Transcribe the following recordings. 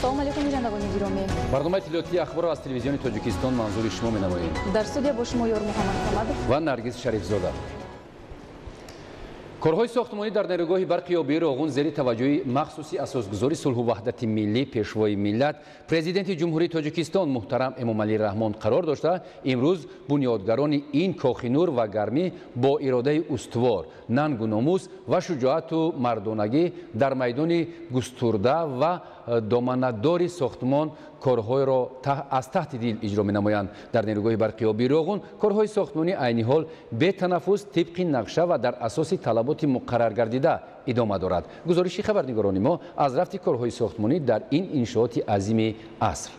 салом алейкум ҷанабони гиромӣ. барномаи тилиётии ахбор аз телевизиони Тоҷикистон манзури шумо менамоем. Дар студия бо шумо ёр Муҳаммад Самадов ва Наргиз Шарифзода. корҳои сохтмонӣ дар нерӯгоҳи барқи ёбии Роғун зери таваҷҷӯҳи махсуси асосгузори сулҳу ваҳдати миллӣ пешвои миллат президенти ҷумҳурии Тоҷикистон муҳтарам Эмомалӣ Раҳмон қарор дошта, имрӯз бунёдгарони ин кохи нур ва гармӣ бо иродаи устувор, нангу номус ва шуҷоату мардонагӣ дар майдони густурда ва доманадори сохтмон корҳоеро аз таҳти дил иҷро менамоянд. Дар нерӯгоҳи барқи ёбии Роғун корҳои сохтмонӣ айни ҳол бетанаффус тибқи нақша ва дар асоси талаботи муқаррар гардида идома дорад. гузориши хабарнигорони мо аз рафти корҳои сохтмонӣ дар ин иншооти азими аср.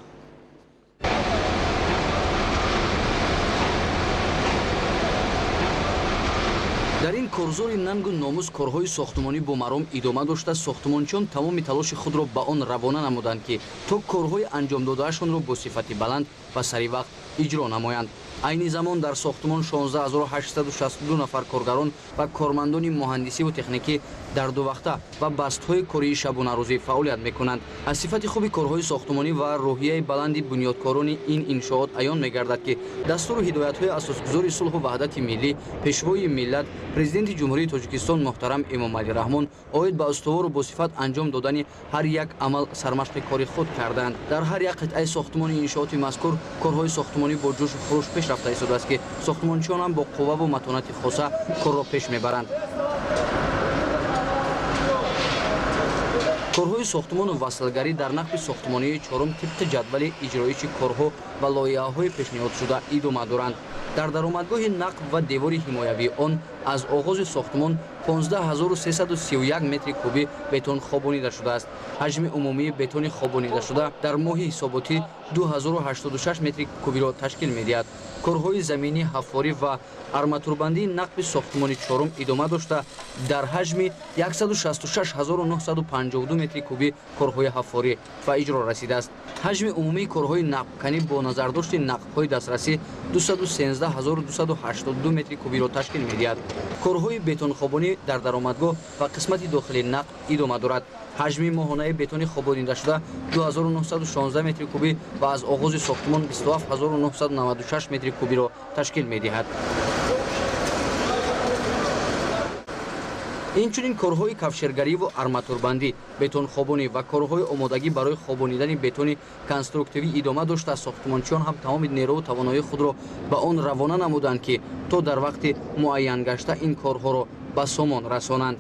дар ин корзори нангу номус корҳои сохтмонӣ бо маром идома дошта, сохтмончиён тамоми талоши худро ба он равона намуданд ки то корҳои анҷомдодаашонро бо сифати баланд ва саривақт иҷро намоянд. айни замон дар сохтмон 16862 нафар коргарон ва кормандони муҳандисиву техникӣ дар дувақта ва бастҳои кории шабунарӯзӣ фаъолият мекунанд. аз сифати хуби корҳои сохтмонӣ ва роҳияи баланди бунёдкорони ин иншоот аён мегардад ки дастуру ҳидоятҳои асосгузори сулҳу ваҳдати миллӣ пешвои миллат президенти ҷумҳурии Тоҷикистон муҳтарам Эмомалӣ Раҳмон оид ба устувору босифат анҷом додани ҳар як амал сармашқи кори худ карданд. дар ҳар як қитъаи сохтмони иншооти мазкур корҳои сохтмонӣ бо ҷӯшу хуруш пеш рафта истодааст ки сохтмончиёнам бо қувваву матонати хоса корро пеш мебаранд. корҳои сохтмону васлгарӣ дар нақби сохтмонии чорум тибқи ҷадвали иҷроичи корҳо ва лоиҳаҳои пешниҳодшуда идома доранд. дар даромадгоҳи нақб ва девори ҳимоявии он аз оғози сохтмон 15331 метри кубӣ бетон хобонида шудааст. ҳаҷми умумии бетони хобонидашуда дар моҳи ҳисоботӣ 2086 метри кубиро ташкил медиҳад. корҳои заминӣ, ҳафорӣ ва арматурбандии нақби сохтмони чорум идома дошта, дар ҳаҷми 166952 метри кубӣ корҳои ҳафорӣ ба иҷро расидааст. ҳаҷми умумии корҳои нақбканӣ бо назардошти нақбҳои дастрасӣ 213282 метри кубиро ташкил медиҳад. корҳои бетонхобонӣ дар даромадгоҳ ва қисмати дохили нақб идома дорад. ҳаҷми моҳонаи бетони хобонидашуда 2916 метри кубӣ ва аз оғози сохтмон 27996 метри кубиро ташкил медиҳад. инчунин корҳои кафшергариву арматурбандӣ, бетонхобонӣ ва корҳои омодагӣ барои хобонидани бетони конструктивӣ идома дошта, сохтмончиён ҳам тамоми нерӯву тавоноии худро ба он равона намуданд ки то дар вақти муайян гашта ин корҳоро ба сомон расонанд.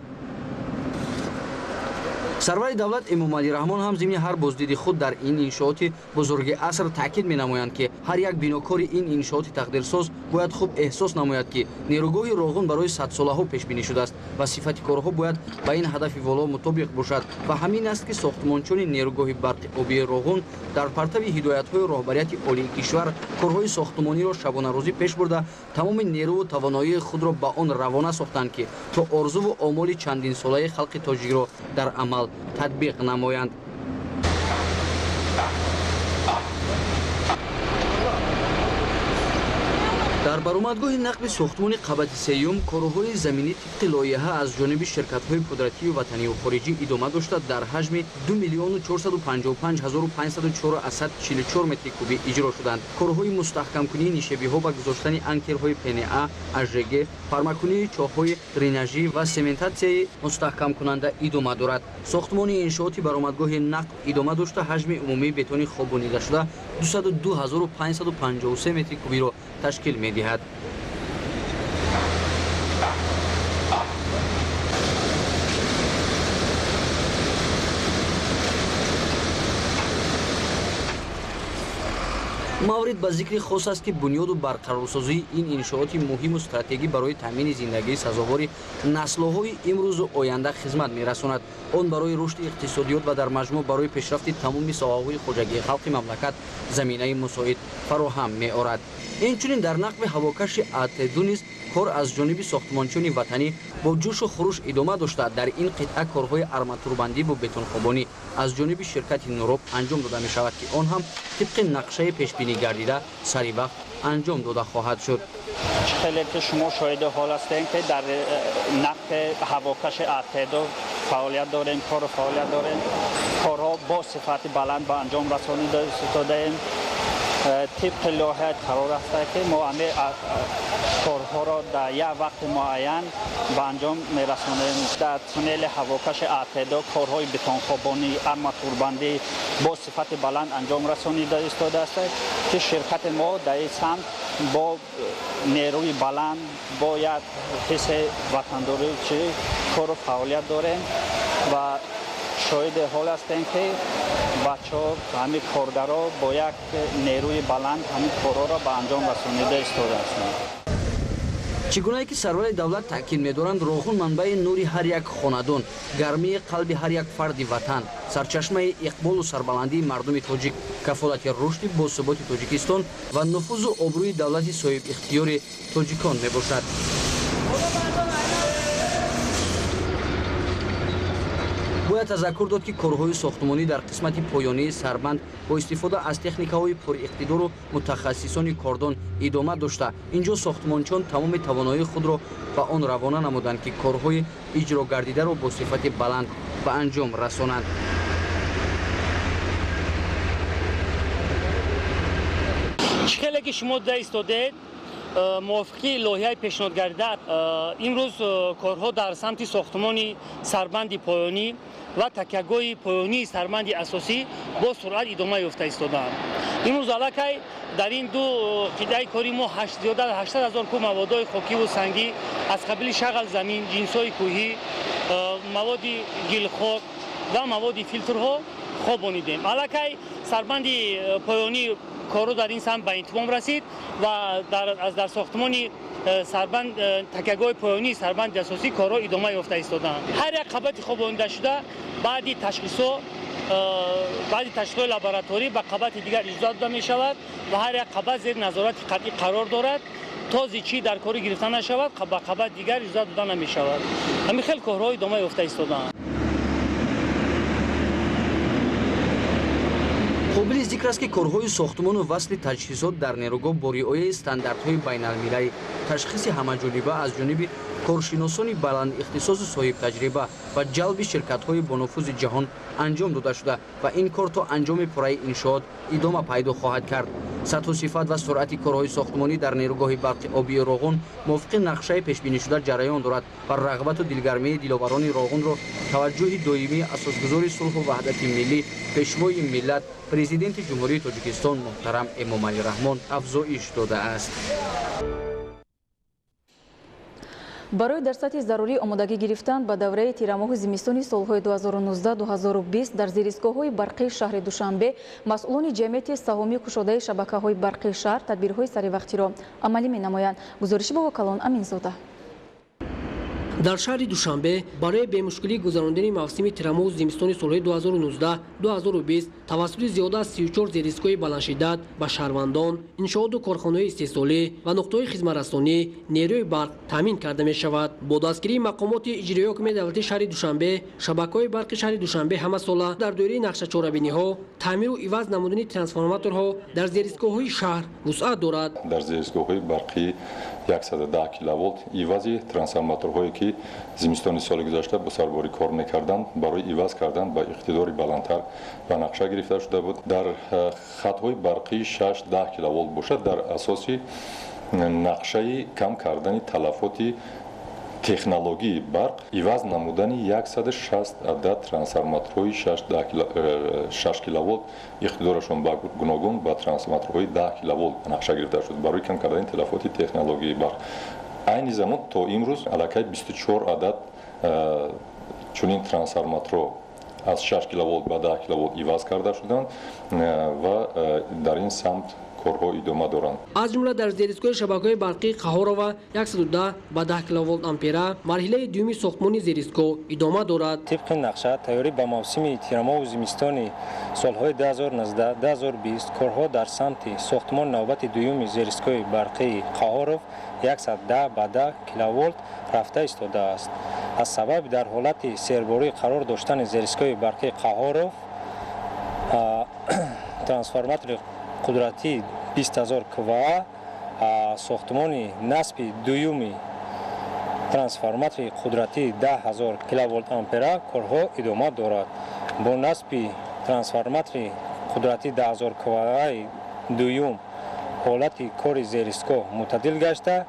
сарвари давлат Эмомалӣ Раҳмон ҳам зимни ҳар боздиди худ дар ин иншооти бузурги аср таъкид менамоянд ки ҳар як бинокори ин иншооти тақдирсоз бояд хуб эҳсос намояд ки нерӯгоҳи Роғун барои садсолаҳо пешбинӣ шудааст ва сифати корҳо бояд ба ин ҳадафи воло мутобиқ бошад. ва ҳамин аст ки сохтмончиёни нерӯгоҳи барқи обии Роғун дар партави ҳидоятҳои роҳбарияти олии кишвар корҳои сохтмониро шабонарӯзӣ пеш бурда, тамоми нерӯву тавоноии худро ба он равона сохтанд ки то орзуву омоли чандинсолаи халқи тоҷикро дар амал татбиқ намоянд. дар баромадгоҳи нақби сохтмони қабати сеюм корҳои заминӣ тибқи лоиҳа аз ҷониби ширкатҳои қудративу ватанию хориҷӣ идома дошта, дар ҳаҷми 2,455,444 метри кубӣ иҷро шуданд. корҳои мустаҳкамкунии нишебиҳо ба гузоштани анкерҳои ПНА, АЖГ, фармакунии чоҳҳои дренажӣ ва сементатсияи мустаҳкамкунанда идома дорад. сохтмони иншооти баромадгоҳи нақб идома дошта, ҳаҷми умумии бетони хобонидашуда 202,553 метри кубиро ташкил медиҳад. маврид ба зикри хос аст ки бунёду барқарорсозии ин иншооти муҳиму стратегӣ барои таъмини зиндагии сазовори наслҳои имрӯзу оянда хизмат мерасонад. он барои рушди иқтисодиёт ва дар маҷмӯъ барои пешрафти тамоми соҳаҳои хоҷагии халқи мамлакат заминаи мусоид фароҳам меорад. инчунин дар нақби ҳавокаши АТ2 низ кор аз ҷониби сохтмончиёни ватанӣ бо ҷӯшу хуруш идома дошта, дар ин қитъа корҳои арматурбандӣ бо бетонхобонӣ аз ҷониби ширкати Нуроб анҷом дода мешавад ки он ҳам тибқи нақшаи пешбинӣ гардида саривақт анҷом дода хоҳад шуд. خیلی که شما شاهد حال هستین که در نقد هواکش ارتدو فعالیت داریم، کار فعالیت داریم، کارها با صفت بلند به انجام رسانیده ایم. طبق لایحه قرار است که ما همه کارها را در یک وقت معین به انجام میرسانیم. در تونل هواکش ارتدو کارهای بتانخوابانی، ارماتوربندی با صفت بلند انجام رسانیده ایستاده است که شرکت ما در این سمت با نیروی بلند با یک حس وطنداری کار و فعالیت داریم و شاهد حال هستیم که بچه‌ها همین کارگرها با یک نیروی بلند همین کارها را به انجام رسانیده ایستاده هستند. чигунае ки сарвари давлат таъкид медоранд роҳун манбаи нури ҳар як хонадон, гармии қалби ҳар як фарди ватан, сарчашмаи иқболу сарбаландии мардуми тоҷик, кафолати рушди босуботи тоҷикистон ва нуфузу обрӯи давлати соҳибихтиёри тоҷикон мебошад. бояд тазаккур дод ки корҳои сохтмонӣ дар қисмати поёнии сарбанд бо истифода аз техникаҳои пуриқтидору мутахассисони кордон идома дошта, инҷо сохтмончиён тамоми тавоноии худро ба он равона намуданд ки корҳои иҷрогардидаро бо сифати баланд ба анҷом расонанд. خیلی که شما در ایستادید موافقی لایحه پیشنهاد گردیده امروز کارها در سمت ساختمان سربند پایانی و تکیهگاه پایانی سربند اساسی با سرعت ادامه یافته ایستادند. امروز علاقه در این دو قطعه کاری ما زیاده از 800,000 کub مواد خاکی و سنگی از قبیل شغل زمین، جنس‌های کوهی، مواد گلخاک و مواد فیلترها خوابانیدیم. علاقه سربند پایانی کارو در این سمت به اتمام رسید و در ساختمان سربند تکیهگاه پایانی سربند اساسی کارها ادامه یافته ایستادند. هر یک قبض خوابانیده شده بعدی تشخیص لابراتوری به قبض دیگر اجرا داده می شود و هر یک قبض زیر نظارت قطعی قرار دارد تا چی در کاری گرفته نشود به قبض دیگر اجرا داده نمی شود. همین خیلی کارها ادامه یافته ایستادند. қобили зикр аст ки корҳои сохтмону васли таҷҳизот дар нерӯгоҳ бо риояи стандартҳои байналмилалӣ, ташхиси ҳамаҷониба аз ҷониби коршиносони баландихтисосу соҳибтаҷриба ва ҷалби ширкатҳои бонуфузи ҷаҳон анҷом дода шуда ва ин кор то анҷоми пурраи иншоот идома пайдо хоҳад кард. сатҳу сифат ва суръати корҳои сохтмонӣ дар нерӯгоҳи барқи обии Роғун мувофиқи нақшаи пешбинишуда ҷараён дорад ва рағбату дилгармии диловарони Роғунро таваҷҷӯҳи доимии асосгузори сулҳу ваҳдати миллӣ, пешвои миллат, президенти ҷумҳурии Тоҷикистон муҳтарам Эмомалӣ Раҳмон афзоиш додааст. барои дар сатҳи зарурӣ омодагӣ гирифтан ба давраи тирамоҳи зимистони солҳои 2019-2020 дар зиристгоҳҳои барқии шаҳри Душанбе масъулони ҷамъияти саҳомии кушодаи шабакаҳои барқии шаҳр тадбирҳои саривақтиро амалӣ менамоянд. гузориши бо вакалон Аминзода. дар шаҳри Душанбе барои бемушкилӣ гузарондани мавсими тирамоҳу зимистони солҳои 2019-2020 тавассути зиёда аз 34 зеристгоҳи баландшиддат ба шаҳрвандон, иншооту корхонаҳои истеҳсолӣ ва нуқтаҳои хизматрасонӣ нерӯи барқ таъмин карда мешавад. бо дастгирии мақомоти иҷроии ҳокимияти давлати шаҳри Душанбе, шабакаҳои барқи шаҳри Душанбе ҳамасола дар доираи нақшачорабиниҳо, таъмиру иваз намудани трансформаторҳо дар зеристгоҳҳои шаҳр вусъат дорад. дар зеристгоҳҳои барқӣ 110 киловолт ивази трансформаторҳое ки зимистони соли гузашта бо сарборӣ кор мекарданд барои иваз кардан ба иқтидори баландтар ба нақша гирифта шуда буд. дар хатҳои барқӣ 6-10 киловолт бошад дар асоси нақшаи кам кардани талафоти технологии барқ иваз намудани 160 адад трансформаторҳои 6 киловолт иқтидорашон ба гуногун ба трансформаторҳои 10 киловолт нақша гирифта шуд барои кам кардани талафоти технологии барқ. айни замон то имрӯз аллакай 24 адад чунин трансформаторҳо аз 6 киловолт ба 10 киловолт иваз карда шуданд ва дар ин самт корҳо идома доранд. аз ҷумла дар зеристгоҳи шабакаҳои барқии Қаҳорова 110 ба 10 киловолт ампера марҳилаи дуюми сохтмони зеристгоҳ идома дорад. тибқи нақша тайёрӣ ба мавсими тирамоҳу зимистони солҳои 2019-2020 корҳо дар самти сохтмони навбати дуюми зеристгоҳи барқии Қаҳоров 110 ба 10 киловолт рафта истодааст. аз сабаби дар ҳолати серборӣ қарор доштани зеристгоҳи барқии Қаҳоров трансформатори қудратии 20,000 ква сохтмони насби дуюми трансформатори қудратии 10,000 киловольт ампера корҳо идома дорад. Бо насби трансформатори қудратии 10,000 киловольт дуюм ҳолати кори зеристгоҳ мутаддил гашта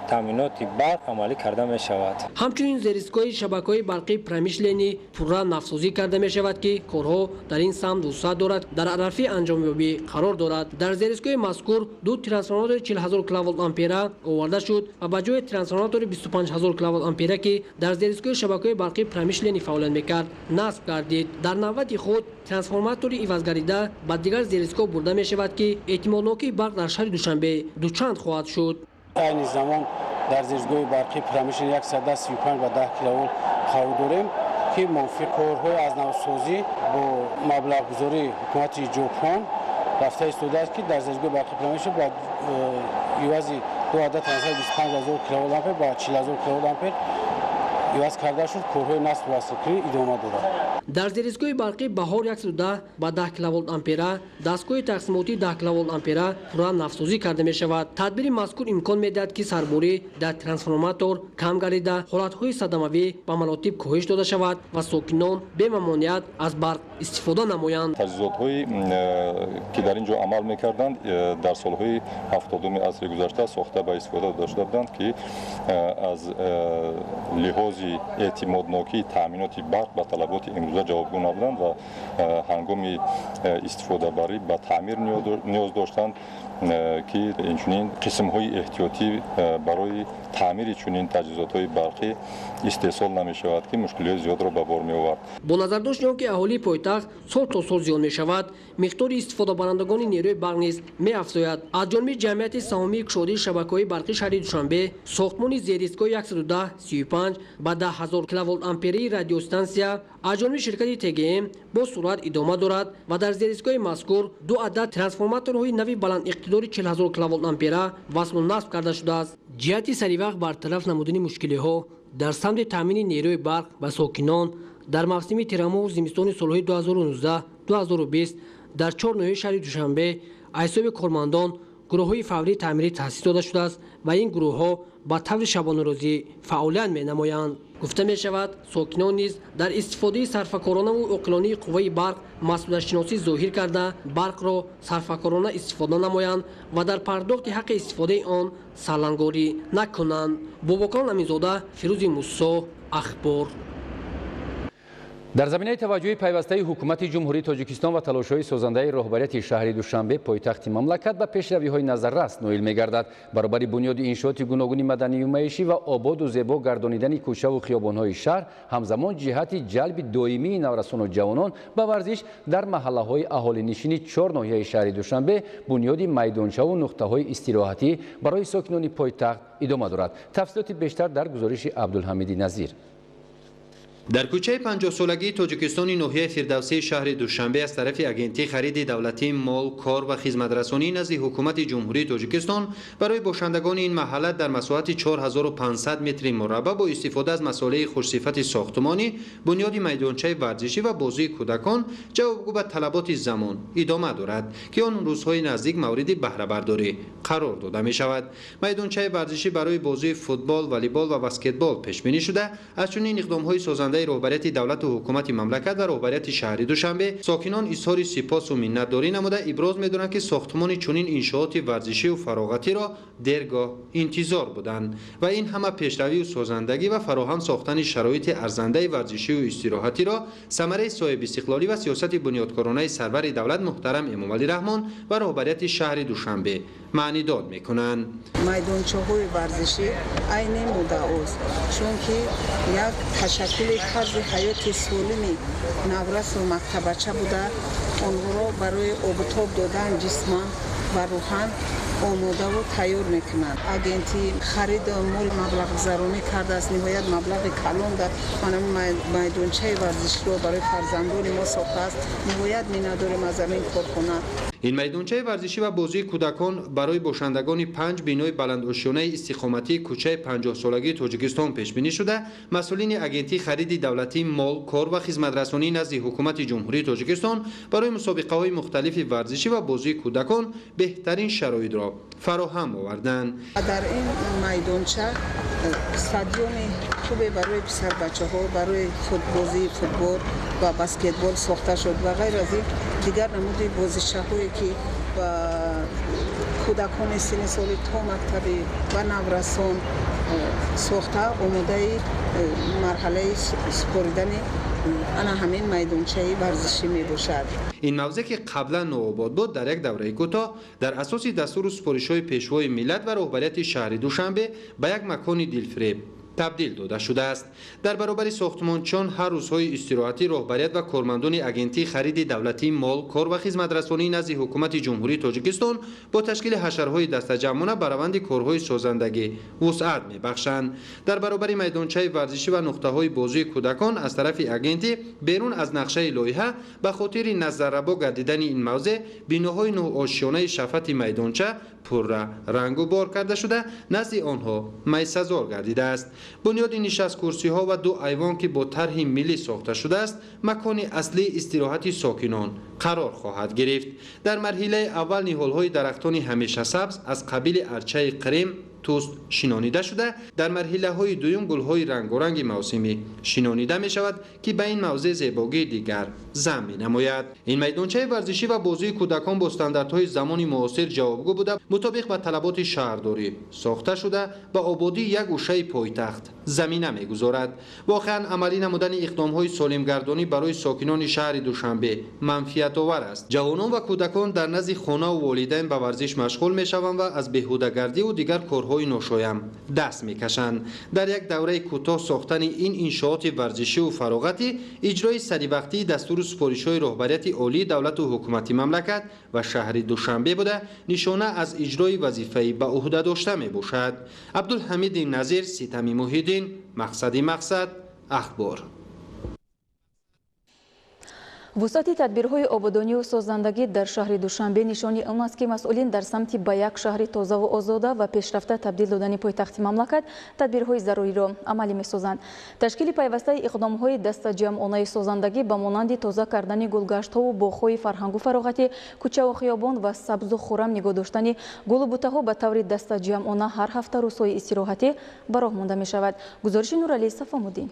таъминоти барқ амалӣ карда мешавад. ҳамчунин зеристгоҳи шабакаҳои барқии промишлени пурра нафсозӣ карда мешавад ки корҳо дар ин самт вусъат дорад дар арафи анҷомёбӣ қарор дорад. дар зеристгоҳи мазкур ду трансформатори 40,000 киловольт ампера оварда шуд ва ба ҷои трансформатори 25,000 киловольт ампера ки дар зеристгоҳи шабакаҳои барқии промишлени фаъолият мекард насб гардид. дар навбати худ трансформатори ивазгарида ба дигар зеристгоҳ бурда мешавад ки эҳтимолнокии барқ дар шаҳри душанбе дучанд хоҳад шуд. айни замон дар зеристгоҳи барқи промишн 135 ба 10 киловольт қаву дорем ки мувофиқ корҳои азнавсозӣ бо маблағгузории ҳукумати ҷопон рафта истодааст ки дар зеристгоҳи барқи промишн ба ивази 2 адад 25,000 киловольт ампер ба 40,000 киловольт ампер иваз карда шуд. корҳои насб василкунӣ идома дорад. дар зеристгоҳи барқи баҳор 110 ба 10 киловольт ампера дастгоҳи тақсимотии 10 киловольт ампера пурра нафсозӣ карда мешавад. тадбири мазкур имкон медиҳад ки сарборӣ дар трансформатор кам гардида ҳолатҳои садамавӣ ба маротиб коҳиш дода шавад ва сокинон бемамоният аз барқ истифода намоянд. таҷҳизотҳои ки дар ин ҷо амал мекарданд дар солҳои 70-уми асри гузашта сохта ба истифода дошта буданд ки аз лиҳози эътимоднокии таъминоти барқ ба талаботи имрӯза ҷавобгӯ набуданд ва ҳангоми истифодабарӣ ба таъмир ниёз доштанд ки инчунин қисмҳои эҳтиётӣ барои таъмири чунин таҷҳизотҳои барқӣ истеҳсол намешавад ки мушкилиҳои зиёдро ба бор меовард. бо назардошти он ки аҳолии пойтахт сол то сол зиёд мешавад миқдори истифодабарандагони нерӯи барқ низ меафзояд. аз ҷониби ҷамъияти саҳмии кушодии шабакаҳои барқи шаҳри душанбе сохтмони зеристгоҳи 110-35 ба 10,000 киловольт амперии радиостансия аз ҷониби ширкати ТГМ бо суръат идома дорад ва дар зеристгоҳи мазкур 2 адад трансформаторҳои нави баландиқтидори 40,000 киловольт ампера васлу насб карда шудааст. ҷиҳати саривақт бартараф намудани мушкилиҳо дар самти таъмини нерӯи барқ ба сокинон дар мавсими тирамоҳу зимистони солҳои 2019-2020 дар 4 ноҳияи шаҳри душанбе аз ҳисоби кормандон гурӯҳҳои фаврии таъмирӣ таъсис дода шудааст ва ин гурӯҳҳо ба таври шабонарӯзӣ фаъолият менамоянд. гуфта мешавад сокинон низ дар истифодаи сарфакоронаву оқилонии қувваи барқ масъулиятшиносӣ зоҳир карда барқро сарфакорона истифода намоянд ва дар пардохти ҳаққи истифодаи он сарлангорӣ накунанд. бобокалон аминзода, фирӯзи муссо, ахбор. дар заминаи таваҷҷӯҳи пайвастаи ҳукумати ҷумҳурии тоҷикистон ва талошҳои созандаи роҳбарияти шаҳри душанбе пойтахти мамлакат ба пешравиҳои назаррас ноил мегардад. баробари бунёди иншооти гуногуни маданию маишӣ ва ободу зебо гардонидани кӯчаву хиёбонҳои шаҳр ҳамзамон ҷиҳати ҷалби доимии наврасону ҷавонон ба варзиш дар маҳаллаҳои аҳолинишини 4 ноҳияи шаҳри душанбе бунёди майдончаву нуқтаҳои истироҳатӣ барои сокинони пойтахт идома дорад. тафсилоти бештар дар гузориши абдулҳамиди назир. дар кӯчаи 50-солагии тоҷикистони ноҳияи фирдавсии шаҳри душанбе аз тарафи агентии хариди давлатии мол, кор ва хизматрасонӣ назди ҳукумати ҷумҳурии тоҷикистон барои бошандагони ин маҳалла дар масоҳати 4500 метри мураббаъ бо истифода аз масолеи хушсифати сохтумонӣ, бунёди майдончаи варзишӣ ва бозии кӯдакон ҷавобгӯ ба талаботи замон идома дорад ки он рӯзҳои наздик мавриди баҳрабардорӣ қарор дода мешавад. майдончаи варзишӣ барои бозии футбол, волейбол ва баскетбол пешбинӣ шуда аз чунин иқдомҳои созандаи роҳбарияти давлату ҳукумати мамлакат ва роҳбарияти шаҳри душанбе сокинон изҳори сипосу миннатдорӣ намуда иброз медоранд ки сохтмони чунин иншооти варзишиву фароғатиро дергоҳ интизор буданд ва ин ҳама пешравию созандагӣ ва фароҳам сохтани шароити арзандаи варзишиву истироҳатиро самараи соҳибистиқлолӣ ва сиёсати бунёдкоронаи сарвари давлат муҳтарам Эмомалӣ Раҳмон ва роҳбарияти шаҳри душанбе маънидод мекунанд. майдончаҳои варзишӣ айни муддаост, чунки як ташаккули тарзи ҳаёти солими наврасу мактабача буда онҳоро барои обутоб додан ҷисман ва рӯҳан омодаву тайёр мекунанд. агенти хариду мол маблағгузаронӣ кардааст, ниҳоят маблағи калон дар майдончаи варзиширо барои фарзандони мо сохтааст. ниҳоят миннатдорем аз ҳамин корхона. این میدانچه ورزشی و بازی کودکان برای باشندگان 5 بینای بلندوشانه استقامتی کوچه 50 سالگی تاجیکستان پیش بینی شده. مسئولین اگنتی خرید دولتی مال، کار و خدمترسانی نزد حکومت جمهوری تاجیکستان برای مسابقه‌های مختلف ورزشی و بازی کودکان بهترین شرایط را فراهم آوردند. در این میدانچه استادیوم خوبی برای پسر بچه‌ها، برای بازی فوتبال و بسکتبال ساخته شد و غیر از این دیگر نمود بازیچه‌هایی که با کودکان سن سالی تا مکتبی و نورسان ساخته آماده مرحله سپردن انا همین میدانچه ورزشی می باشد. این موضع که قبلا نوآباد بود در یک دوره کوتاه در اساس دستور سپارش‌های پیشوای ملت و رهبریت شهر دوشنبه به یک مکان دلفریب تبدیل داده شده است. در برابر ساختمان چون هر روزهای استراحتی رهبریت و کارمندان اگنتی خرید دولتی مال، کار و خدمترسانی نزد حکومت جمهوری تاجیکستان با تشکیل حشرهای دسته‌جمعانه به روند کارهای سازندگی وسعت می‌بخشند. در برابر میدانچه ورزشی و نقطه‌های بازی کودکان از طرف اگنتی بیرون از نقشه لایحه به خاطر نظرربا گردیدن این موضع بیناهای نوآشیانه شفت میدانچه پر رنگ و بار کرده شده نزد آنها میسزار گردیده است. بنیاد نشست کرسی ها و 2 ایوان که با طرح ملی ساخته شده است مکان اصلی استراحت ساکنان قرار خواهد گرفت. در مرحله اول نهال های درختان همیشه سبز از قبیل ارچه قرم توست شینانیده شده. در مرحله های دوم گل های رنگارنگ موسمی شینانیده می شود که به این موضوع زیبایی دیگر ضم می نماید. این میدانچه ورزشی و بازی کودکان با استانداردهای زمان معاصر جوابگو بوده مطابق به طلبات شهرداری ساخته شده به آبادی یک گوشه پایتخت زمینه می گذارد. واقعا عملی نمودن اقدام های سالمگردانی برای ساکنان شهر دوشنبه منفعت آور است. جوانان و کودکان در نزد خانه و والدین به ورزش مشغول می شوند و از بیهوده‌گردی و دیگر کارهای ناشایان دست میکشند. در یک دوره کوتاه ساختن این انشاءات ورزشی و فراغتی اجرای سریع دستور سپارش‌های رهبریت عالی دولت و حکومت مملکت و شهر دوشنبه بوده نشانه از اجرای وظیفه به عهده داشته می باشد. عبدالحمید نظیر، ستمی محیدین، مقصد اخبار. وسعت تدبیرهای آبادانی و سازندگی در شهر دوشنبه نشانی آن است که مسئولین در سمت به یک شهر تازه و آزاده و پیشرفته تبدیل دادن پایتخت مملکت تدبیرهای ضروری را عملی می‌سازند. تشکیل پیوسته اقدام‌های دست جمعانه سازندگی به مانند تازه کردن گلگشت‌ها و باغ‌های فرهنگ و فراغتی، کوچه و خیابان و سبز و خرم نگاه داشتن گل و بوته‌ها به طور دست جمعانه هر هفته روزهای استراحتی به راه مانده می‌شود. گزارش نورعلی صفامودین.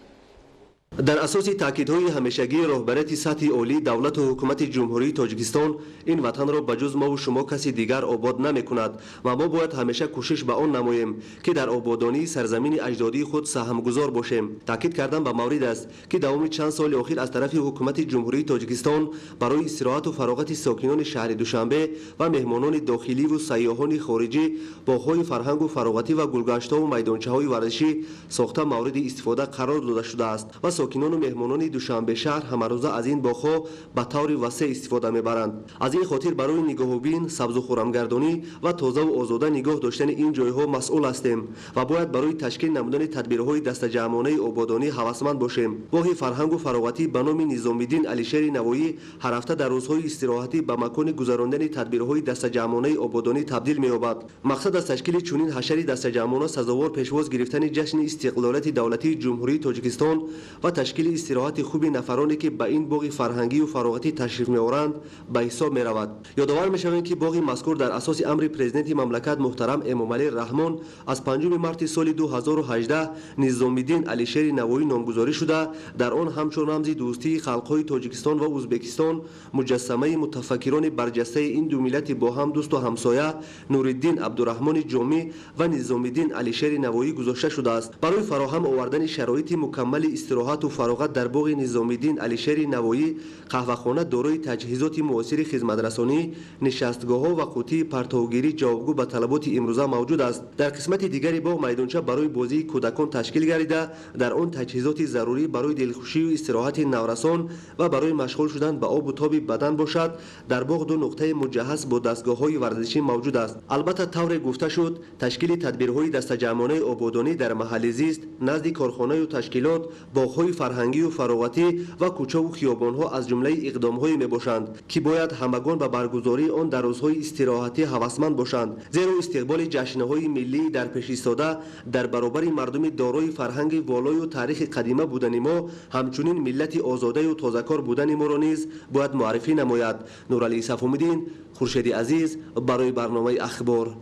در اساس تاکیدهای همیشگی رهبریت سطح عالی دولت و حکومت جمهوری تاجیکستان این وطن را بجز ما و شما کسی دیگر آباد نمی‌کند و ما باید همیشه کوشش به آن نماییم که در آبادانی سرزمین اجدادی خود سهمگذار باشیم. تاکید کردن به مورد است که دوام چند سال اخیر از طرف حکومت جمهوری تاجیکستان برای استراحت و فراغت ساکنان شهر دوشنبه و مهمانان داخلی و سیاحان خارجی باغ‌های فرهنگ و فراغتی و گلگشت‌ها و میدانچه‌های ورزشی ساخته مورد استفاده قرار داده شده است و ساکنان و مهمانان دوشنبه شهر همروزه از این باغ‌ها به طور وسیع استفاده می‌برند. از این خاطر برای نگاه‌بین، سبز و خرمگردانی و تازه و آزاده نگاه داشتن این جای‌ها مسئول هستیم و باید برای تشکیل نمودن تدبیرهای دست جمعانه آبادانی هوسمند باشیم. باغ فرهنگ و فراغتی به نام نظام‌الدین علیشیر نوایی هر هفته در روزهای استراحتی به مکان گذراندن تدبیرهای دست جمعانه آبادانی تبدیل می‌یابد. مقصد از تشکیل چنین حشری دست جمعانه سزاوار پیشواز گرفتن جشن استقلالیت دولتی جمهوری تاجیکستان و تشکیل استراحت خوب نفرانی که به این باغ فرهنگی و فراغتی تشریف می‌آورند به حساب می‌رود. یادآور می‌شویم که باغ مذکور در اساس امر پرزیدنت مملکت محترم امامعلی رحمان از 5 مارس سال 2018 نظام‌الدین علیشیر نوایی نامگذاری شده. در آن همچون رمز دوستی خلق‌های تاجیکستان و ازبکستان مجسمه متفکران برجسته این دو ملت با هم دوست و همسایه نورالدین عبدالرحمن جامی و نظام‌الدین علیشیر نوایی گذاشته شده است. برای فراهم آوردن شرایط مکمل استراحت و فراغت در باغ نظام‌الدین علیشیر نوایی قهوه‌خانه دارای تجهیزات معاصر خدمترسانی، نشستگاه‌ها و قوطی پرتوگیری جوابگو به طلبات امروزه موجود است. در قسمت دیگری باغ میدانچه برای بازی کودکان تشکیل گردیده در آن تجهیزات ضروری برای دلخوشی و استراحت نورسان و برای مشغول شدن به آب و تاب بدن باشد. در باغ 2 نقطه مجهز با دستگاه‌های ورزشی موجود است. البته طور گفته شد تشکیل تدبیرهای دست جمعانه آبادانی در محل زیست نزد کارخانه و تشکیلات باغ‌های مرکزهای فرهنگی و فراغتی و کوچه و خیابانها از جمله اقدام‌هایی میباشند که باید همگان به برگزاری آن در روزهای استراحتی هوسمند باشند، زیرا استقبال جشن‌های ملی در پیش ایستاده در برابر مردم دارای فرهنگ والای و تاریخ قدیمه بودن ما، همچنین ملت آزاده و تازه‌کار بودن ما را نیز باید معرفی نماید. نورعلی صفومی‌دین، خورشید عزیز، برای برنامه اخبار.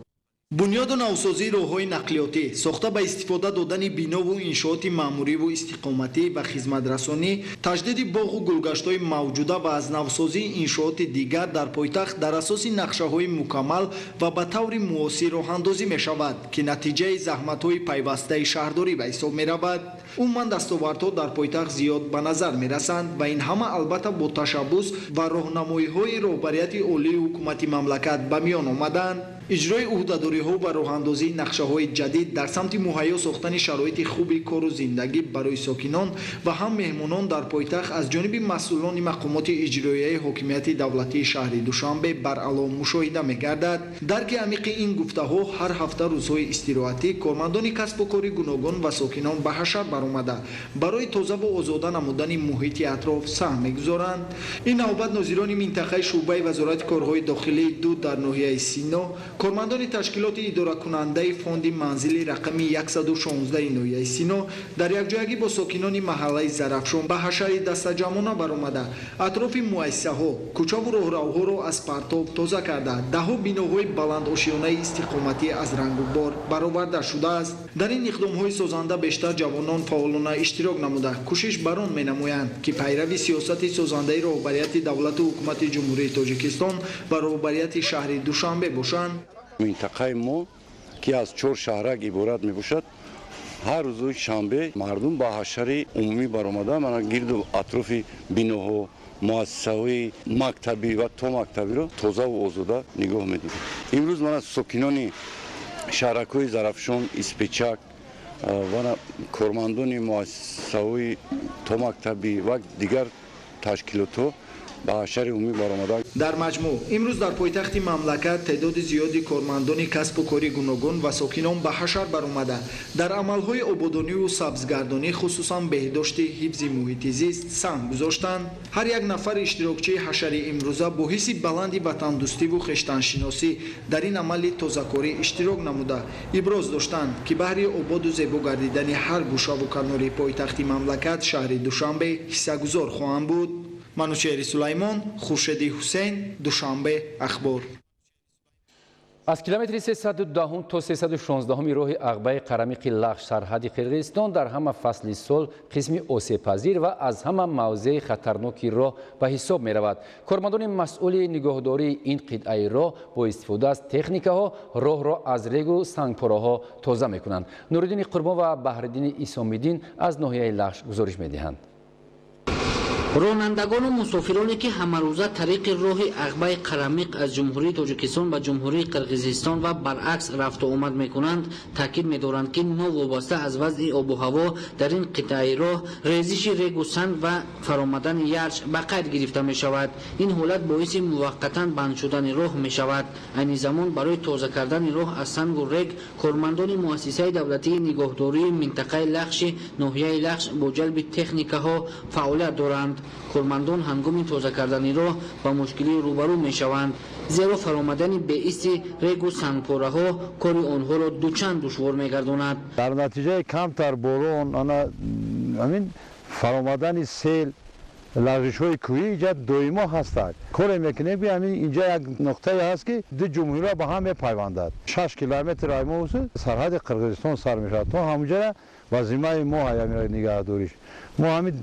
бунёду навсозии роҳҳои нақлиётӣ сохта ба истифода додани бинову иншооти маъмуриву истиқоматӣ ва хизматрасонӣ, таҷдиди боғу гулгаштҳои мавҷуда ва аз навсозии иншооти дигар дар пойтахт дар асоси нақшаҳои мукаммал ва ба таври муосир роҳандозӣ мешавад, ки натиҷаи заҳматҳои пайвастаи шаҳрдорӣ ба ҳисоб меравад. умуман дастовардҳо дар пойтахт зиёд ба назар мерасанд ва ин ҳама албатта бо ташаббус ва роҳнамоиҳои роҳбарияти олии ҳукумати мамлакат ба миён омаданд. иҷрои ӯҳдадориҳо ва роҳандозии нақшаҳои ҷадид дар самти муҳайё сохтани шароити хуби кору зиндагӣ барои сокинон ва ҳам меҳмонон дар пойтахт аз ҷониби масъулони мақомоти иҷроияи ҳокимияти давлатии шаҳри Душанбе баръало мушоҳида мегардад. дарки амиқи ин гуфтаҳо ҳар ҳафта рӯзҳои истироҳатӣ кормандони касбу кори гуногун ва сокинон ба ҳашар баромада барои тозаву озода намудани муҳити атроф саҳм мегузоранд. ин навбат нозирони минтақаи шуъбаи вазорати корҳои дохилии дуд дар ноҳияи Сино, кормандони ташкилоти идоракунандаи фонди манзили рақами 116 ноҳияи Сино дар якҷоягӣ бо сокинони маҳаллаи Зарафшон ба ҳашари дастаҷамона баромада атрофи муассисаҳо, кӯчаву роҳравҳоро аз партоб тоза карда даҳо биноҳои баландошиёнаи истиқоматӣ аз рангу бор бароварда шудааст. дар ин иқдомҳои созанда бештар ҷавонон фаъолона иштирок намуда кӯшиш бар он менамоянд ки пайрави сиёсати созандаи роҳбарияти давлату ҳукумати ҷумҳурии Тоҷикистон ва роҳбарияти шаҳри Душанбе бошанд. минтақаи мо ки аз 4 шаҳрак иборат мебошад, ҳар рӯзои шанбе мардум ба ҳашари умумӣ баромада мана гирду атрофи биноҳо, муассисаҳои мактабӣ ва то мактабиро тозаву озода нигоҳ медорем. имрӯз мана сокинони шаҳракҳои Зарафшон, Испечак ва кормандони муассисаҳои то мактабӣ ва дигар ташкилотҳо ба ҳашари умумӣ баромада. дар маҷмӯъ имрӯз дар пойтахти мамлакат теъдоди зиёди кормандони касбу кори гуногун ва сокинон ба ҳашар баромада дар амалҳои ободониву сабзгардонӣ хусусан беҳдошти ҳифзи муҳити зист саҳм гузоштанд. ҳар як нафари иштирокчии ҳашари имрӯза бо ҳисси баланди ватандӯстиву хештаншиносӣ дар ин амали тозакорӣ иштирок намуда иброз доштанд ки баҳри ободу зебо гардидани ҳар гӯшаву канори пойтахти мамлакат шаҳри Душанбе ҳиссагузор хоҳанд буд. манучери Сулаймон, Хуршеди Ҳусейн, Душанбе, ахбор. аз километри 310 то 316 роҳи Ағбаи Қарамиқи Лағш сарҳади Қирғизистон дар ҳама фасли сол қисми осебпазир ва аз ҳама мавзеи хатарноки роҳ ба ҳисоб меравад. кормандони масъули нигоҳдории ин қитъаи роҳ бо истифода аз техникаҳо роҳро аз регу сангпораҳо тоза мекунанд. Нуриддини Қурбон ва Баҳриддини Исомиддин аз ноҳияи Лағш гузориш медиҳанд. ронандагону мусофироне ки ҳамарӯза тариқи роҳи Ағбаи Қарамиқ аз ҷумҳурии Тоҷикистон ба ҷумҳурии Қирғизистон ва баръакс рафту омад мекунанд, таъкид медоранд ки новобаста аз вазъи обу ҳаво дар ин қитъаи роҳ резиши регу санг ва фаромадани ярч ба қайд гирифта мешавад. ин ҳолат боиси муваққатан банд шудани роҳ мешавад. айни замон барои тоза кардани роҳ аз сангу рег кормандони муассисаи давлатии нигоҳдории минтақаи Лағши ноҳияи Лағш бо ҷалби техникаҳо фаъолият доранд. кормандон ҳангоми тоза кардани роҳ ба мушкилӣ рӯбарӯ мешаванд, зеро фаромадани беисти регу сангпораҳо кори онҳоро дучанд душвор мегардонад. дар натиҷаи камтар борон ҳамин фаромадани сел лағжишҳои кӯҳӣ инҷа доимо ҳастад. коре мекунем ки ҳамин инҷа як нуқтае ҳаст ки ду ҷумҳуриро ба ҳам мепайвандад. 6 километр аймоуси сарҳади Қирғизистон сар мешавад. то ҳамҷара вазимаи мо ҳаямира нигаҳдориш. мо ҳамин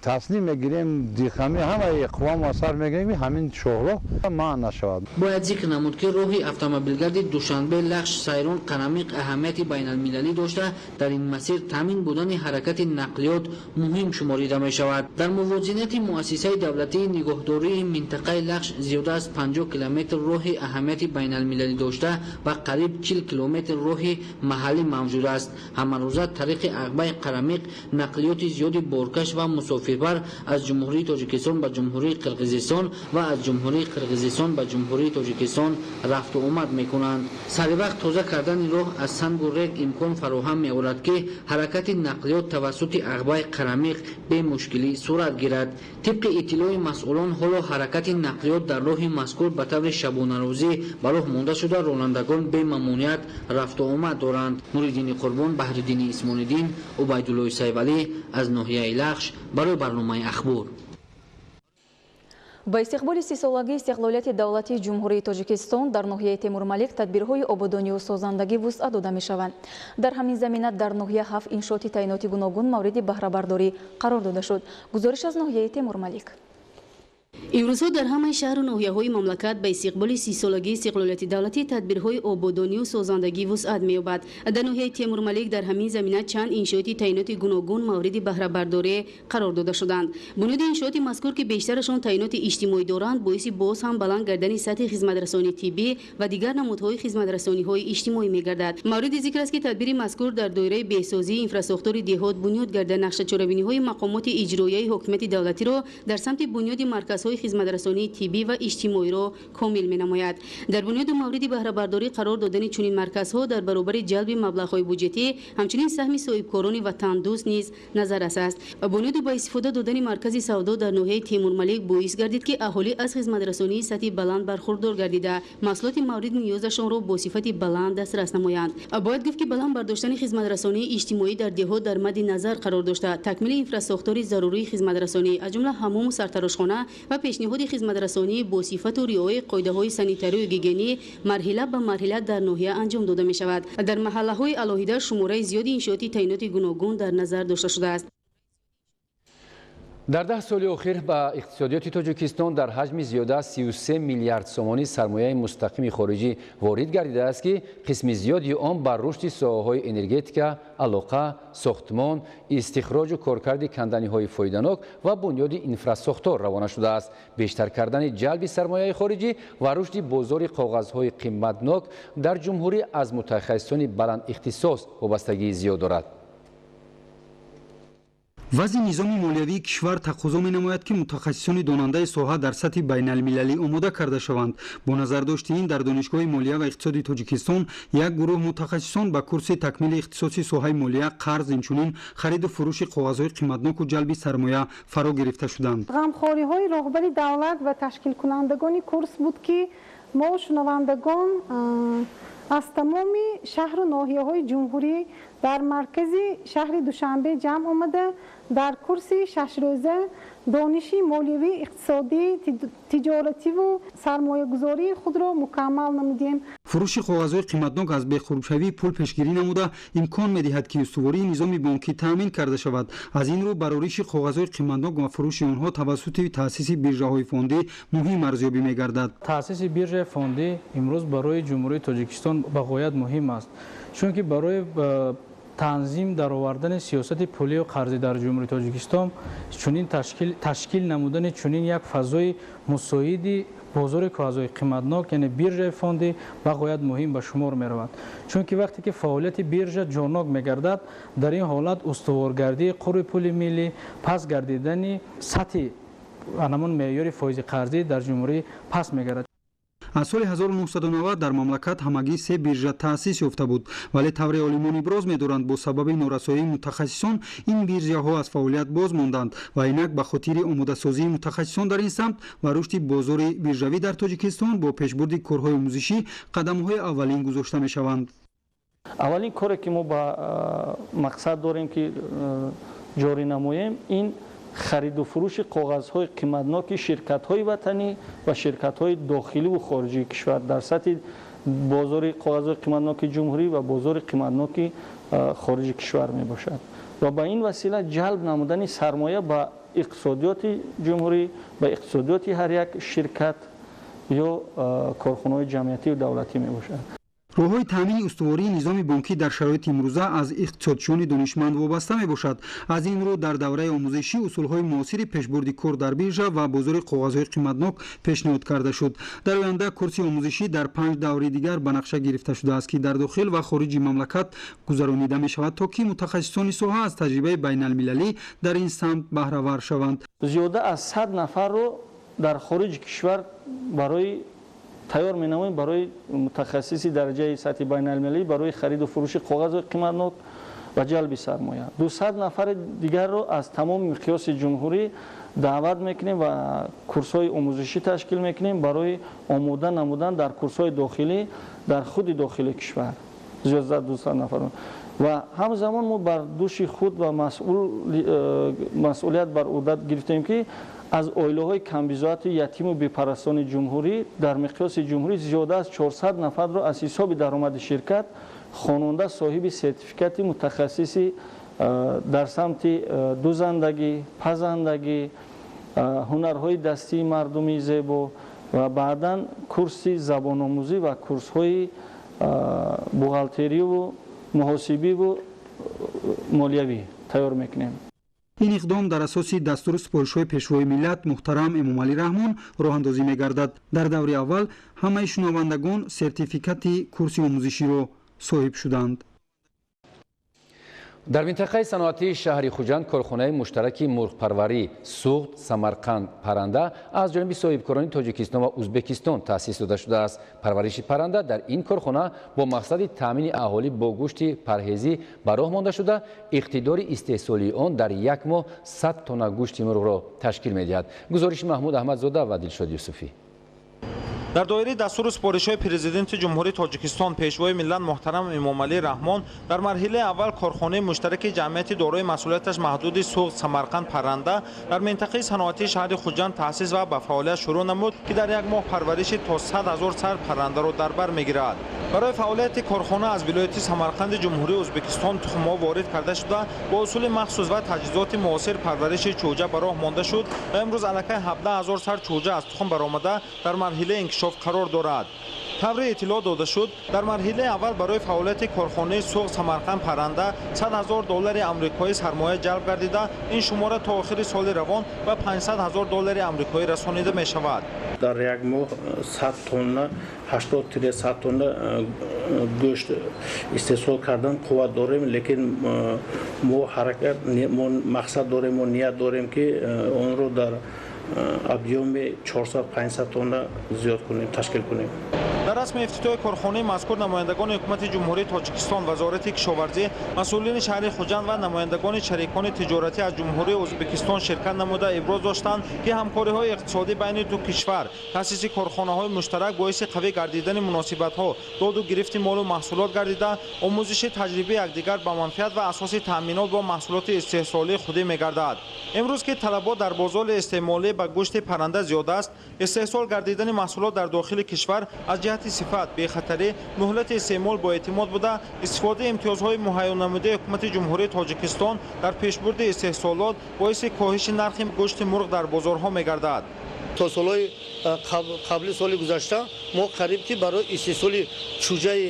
таслим мегирем дихами ҳамаи иқвом ва сар мегирем ки ҳамин шоҳроҳ манъ нашавад. бояд зикр намуд ки роҳи автомобилгарди Душанбе Лағш Сайрон Қарамиқ аҳамияти байналмилалӣ дошта дар ин масир таъмин будани ҳаракати нақлиёт муҳим шуморида мешавад. дар мувозинати муассисаи давлатии нигоҳдории минтақаи Лағш зиёда аз 50 километр роҳи аҳамияти байналмилалӣ дошта ва қариб 40 километр роҳи маҳаллӣ мавҷуд аст. ҳамарӯза тариқи ағбаи қарамиқ нақлиёти зиёди боркаш ва мусофирбар аз ҷумҳурии тоҷикистон ба ҷумҳурии қирғизистон ва аз ҷумҳурии қирғизистон ба ҷумҳурии тоҷикистон рафту омад мекунанд. Саривақт тоза кардани роҳ аз сангу рег имкон фароҳам меорад ки ҳаракати нақлиёт тавассути ағбаи қарамиқ бемушкилӣ сурат гирад. тибқи иттилои масъулон ҳоло ҳаракати нақлиёт дар роҳи мазкур ба таври шабонарӯзӣ ба роҳ монда шуда ронандагон бемамнуият рафту омад доранд. Нуриддини Қурбон, Баҳриддини Исмониддин, Убайдуллои Сайвалӣ аз ноҳияи Лахш барои барномаи Ахбор. با استقبال 30 سالگی استقلالیت دولتی جمهوری تاجیکستان در ناحیه تیمورملیک تدبیرهای آبادانی و سازندگی وسعت داده می‌شوند. در همین زمینه در ناحیه 7 انشاءات تعییناتی گوناگون مورد بهره برداری قرار داده شد. گزارش از ناحیه تیمورملیک. امروزها در همه شهر و ناحیه‌های مملکت به استقبال 30 سالگی استقلالیت دولتی تدبیرهای آبادانی و سازندگی وسعت می‌یابد. در ناحیه تیمورملیک در همین زمینه چند انشاءات تعییناتی گوناگون مورد بهره برداری قرار داده شدند. بنیاد انشاءات مذکور که بیشترشان تعیینات اجتماعی دارند باعث باز هم بلند گردن سطح خدمت‌رسانی طبی و دیگر نمودهای خدمت‌رسانی‌های اجتماعی می‌گردد. مورد ذکر است که تدبیر مذکور در دایره بهسازی انفراستراکچور دهات بنیاد گردد نقشه چاره‌بینی‌های مقامات اجرایی حکومت دولتی را در سمت بنیاد مرکزهای خدمت‌رسانی طبی و اجتماعی را کامل می‌نماید. در بنیاد مورد بهره برداری قرار دادن چنین مرکزها در برابر جلب مبلغ‌های بودجتی همچنین سهم صاحبکاران وطن دوست نیز نظر است. بنیاد با استفاده دادن مرکز سودا در ناحیه تیمورملیک باعث گردید که اهالی از خدمت‌رسانی سطح بلند برخوردار گردیده محصولات مورد نیازشان را با صفت بلند دسترس نمایند. باید گفت که بلند برداشتن خدمت‌رسانی اجتماعی در دهات در مد نظر قرار داشته تکمیل اینفراستراکچور ضروری خدمت‌رسانی از جمله حمام و سرتراشخانه و پیشنهاد خدمت‌رسانی با صفت و رعایت قاعده‌های سانیتاری و گیگینی مرحله به مرحله در ناحیه انجام داده می‌شود. در محله‌های علاهیده شماره زیادی انشاءات تعییناتی گوناگون در نظر داشته شده است. در 10 سال اخیر با اقتصادیات تاجیکستان در حجم زیاده 33 میلیارد سومانی سرمایه مستقیم خارجی وارد گردیده است که قسم زیادی آن بر رشد ساحه‌های انرژتیکا، علاقه، ساختمان، استخراج و کارکرد کندنی‌های فایده‌ناک و بنیاد اینفراستراکچور روانه شده است. بیشتر کردن جلب سرمایه خارجی و رشد بازار کاغذهای قیمتناک در جمهوری از متخصصان بلند اختصاص وابستگی زیاد دارد. وضع نظام مالیوی کشور تقاضا می‌نماید که متخصصان داننده ساحه در سطح بین‌المللی آماده کرده شوند. با نظر داشت این در دانشگاه مالیه و اقتصاد تاجیکستان یک گروه متخصصان به کورس تکمیل اختصاصی ساحه مالیه، قرض، همچنین خرید و فروش کاغذهای قیمتناک و جلب سرمایه فرا گرفته شدند. غمخواری‌های راهبر دولت و تشکیل کنندگان کورس بود که ما شنوندگان از تمام شهر و ناحیه‌های جمهوری در مرکز شهر دوشنبه جمع آمده در کورس 6 روزه دانشی مالیوی، اقتصادی، تجارتی و سرمایه‌گذاری خود را مکمل نمودیم. فروش کاغذهای قیمتناک از بی‌خروش‌شوی پول پیشگیری نموده امکان می‌دهد که استواری نظام بانکی تامین کرده شود. از این رو برآوریش کاغذهای قیمتناک و فروش آنها توسط تأسیس بیرژه‌های فوندی مهم ارزیابی می‌گردد. تأسیس بیرژه فوندی امروز برای جمهوری تاجیکستان به غایت مهم است، چون که برای تنظیم در آوردن سیاست پولی و قرضی در جمهوری تاجیکستان چنین تشکیل نمودن چنین یک فضای مساعد بازار کاغذهای قیمتناک یعنی بیرژه فوندی به غایت مهم به شمار می رود، چون که وقتی که فعالیت بیرژه جانک می گردد در این حالت استوارگردی قرب پول ملی، پس گردیدن سطح همون معیار فایز قرضی در جمهوری پس می گردد. از سال 1990 در مملکت همگی 3 بیرژه تأسیس یافته بود، ولی طور عالمان ابراز می‌دارند با سبب نارسایی متخصصان این بیرژه ها از فعالیت باز ماندند و اینک به خاطر آماده سازی متخصصان در این سمت و رشد بازار بیرژوی در تاجیکستان با پیشبرد کارهای آموزشی قدم‌های اولین گذاشته می‌شوند. اولین کاری که ما با مقصد داریم که جاری نماییم این خرید و فروش کاغذهای قیمتناک شرکت‌های وطنی و شرکت‌های داخلی و خارجی کشور در سطح بازار کاغذهای قیمتناک جمهوری و بازار قیمتناک خارجی کشور میباشد و با این وسیله جلب نمودن سرمایه به اقتصادیات جمهوری و اقتصادیات هر یک شرکت یا کارخانه‌های جمعیتی و دولتی میباشد. роҳҳои таъмини устувории низоми бонкӣ дар шароити имрӯза аз иқтисодшони донишманд вобаста мебошад. Аз ин рӯ дар давраи омӯзишӣ усулҳои муосири пешбурди кор дар биржа ва бозори коғазҳои қиматнок пешниҳод карда шуд. Дар оянда курси омӯзишӣ дар 5 даври дигар ба нақша гирифта шудааст, ки дар дохил ва хориҷи мамлакат гузаронида мешавад, то ки мутахассисони соҳа аз таҷрибаи байналмилалӣ дар ин самт баҳравар шаванд. зиёда аз 100 нафарро дар хориҷи кишвар барои тайёр менамоем барои мутахассиси дараҷаи сатҳи байналмилалӣ барои хариду фурӯши коғазҳои қиматнок ва ҷалби сармоя. 200 нафари дигарро аз тамоми миқёси ҷумҳурӣ даъват мекунем ва курсҳои омӯзишӣ ташкил мекунем барои омода намудан дар курсҳои дохилӣ дар худи дохили кишвар. зиёда 200 нафар ва ҳамзамон мо бар дӯши худ ва масъулият бар ӯҳда гирифтем ки аз оилаҳои камбизоати ятиму бепарастони ҷумҳурӣ дар миқёси ҷумҳурӣ зиёда аз 400 нафарро аз ҳисоби даромади ширкат хонанда соҳиби сертификати мутахассиси дар самти дузандагӣ, пазандагӣ, ҳунарҳои дастии мардуми зебо ва баъдан курси забономӯзӣ ва курсҳои бухгалтериву муҳосибиву молиявӣ тайёр мекунем. ин иқдом дар асоси дастури супоришҳои пешвои миллат муҳтарам Эмомалӣ Раҳмон роҳандозӣ мегардад. Дар даври аввал ҳамаи шунавандагон сертификати курси омӯзиширо соҳиб шуданд. дар минтақаи саноатии шаҳри Хуҷанд корхонаи муштараки мурғпарварӣ Суғд, Самарқанд, Парранда аз ҷониби соҳибкорони Тоҷикистон ва Узбекистон таъсис дода шудааст. Парвариши парранда дар ин корхона бо мақсади таъмини аҳолӣ бо гӯшти парҳезӣ ба роҳ монда шуда, иқтидори истеҳсолии он дар як моҳ 100 тонна гӯшти мурғро ташкил медиҳад. Гузориши Маҳмуд Аҳмадзода ва Дилшод Юсуфӣ. дар доираи дастури супоришҳои президенти ҷумҳурии Тоҷикистон пешвои миллат муҳтарам Эмомалӣ Раҳмон дар марҳилаи аввал корхонаи муштараки ҷамъияти дорои масъулияташ маҳдуди Суғд, Самарқанд, Парранда дар минтақаи саноатии шаҳри Хуҷанд таъсис ва ба фаъолият шурӯъ намуд, ки дар як моҳ парвариши то 100 000 сар паррандаро дар бар мегирад. барои фаъолияти корхона аз вилояти Самарқанди ҷумҳурии Ӯзбекистон тухмҳо ворид карда шуда, бо усули махсус ва таҷҳизоти муосир парвариши чӯҷа ба роҳ монда шуд ва имрӯз аллакай 17 000 сар чӯҷа аз тухм баромада дар марҳилаи инкишоф қарор дорад. тавре иттилоъ дода шуд, дар марҳилаи аввал барои фаъолияти корхонаи Суғд, Самарқанд, Парранда $100 000 амрикоӣ сармоя ҷалб гардида, ин шумора то охири соли равон ба $500 000 амрикоӣ расонида мешавад. дар як моҳ 100 тонна 80-100 тонна гӯшт истеҳсол кардан қувват дорем, лекин мо ҳаракат мо мақсад дорем, мо ният дорем ки онро дар объеми 400-500 тонна зиёд кунем, ташкил кунем. дар расми ифтитоҳи корхонаи мазкур намояндагони ҳукумати ҷумҳурии Тоҷикистон, вазорати кишоварзӣ, масъулини шаҳри Хуҷанд ва намояндагони шарикони тиҷоратӣ аз ҷумҳурии Ӯзбекистон ширкат намуда иброз доштанд, ки ҳамкориҳои иқтисодӣ байни ду кишвар, таъсиси корхонаҳои муштарак боиси қавӣ гардидани муносибатҳо, доду гирифти молу маҳсулот гардида, омӯзиши таҷрибаи якдигар ба манфиат ва асоси таъминот бо маҳсулоти истеҳсолии худӣ мегардад. имрӯз ки талабот дар бозори истеъмолӣ ба гӯшти парранда зиёд аст, истеҳсол гардидани маҳсулот дар дохили кишвар аз ҷиҳати сифат, бехатарӣ, муҳлати истеъмол боэътимод буда, истифодаи имтиёзҳои муҳайёнамудаи ҳукумати ҷумҳурии Тоҷикистон дар пешбурди истеҳсолот боиси коҳиши нархи гӯшти мурғ дар бозорҳо мегардад. то солҳои қабли соли гузашта мо қариб ки барои истеҳсоли чӯҷаи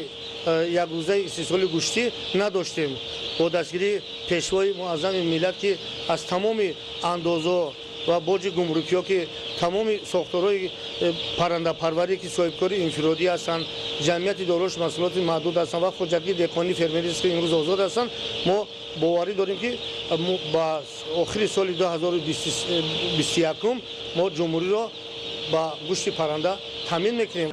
якрӯзаи истеҳсоли гӯштӣ надоштем. бо дастгирии пешвои муаззами миллат ки аз тамоми андозо ва боҷи гумрукиё ки тамоми сохторҳои паррандапарварӣ ки соҳибкори инфиродӣ ҳастанд, ҷамъияти дорои масъулияти маҳдуд ҳастанд ва хоҷагии деҳқонӣ фермерист ки имрӯз озод ҳастанд, мо боварӣ дорем ки ба охири соли 2021 мо ҷумҳуриро ба гӯшти парранда таъмин мекунем.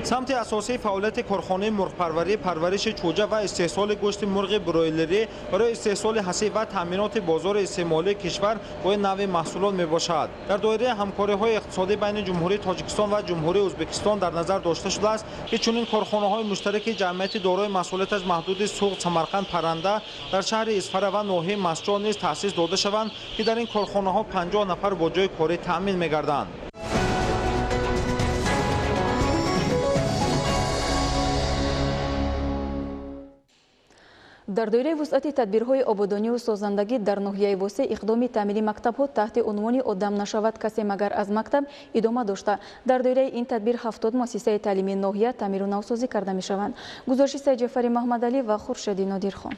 самти асосии фаъолияти корхонаи мурғпарварӣ, парвариши чӯҷа ва истеҳсоли гӯшти мурғи бройлерӣ барои истеҳсоли ҳасиб ва таъминоти бозори истеъмолии кишвар бо ин навъи маҳсулот мебошад. дар доираи ҳамкориҳои иқтисодӣ байни ҷумҳурии Тоҷикистон ва ҷумҳурии Ӯзбекистон дар назар дошта шудааст, ки чунин корхонаҳои муштараки ҷамъияти дорои масъулияташ маҳдуди Суғд, Самарқанд, Парранда дар шаҳри Исфара ва ноҳияи Масҷон низ таъсис дода шаванд, ки дар ин корхонаҳо 50 нафар бо ҷои корӣ таъмин мегарданд. дар доираи вусъати тадбирҳои ободониву созандагӣ дар ноҳияи восеъ иқдоми таъмири мактабҳо таҳти унвони одам нашавад касе магар аз мактаб идома дошта. Дар доираи ин тадбир 70 муассисаи таълимии ноҳия таъмиру навсозӣ карда мешаванд. гузориши Сайҷафари Маҳмадалӣ ва Хуршеди Нодирхон.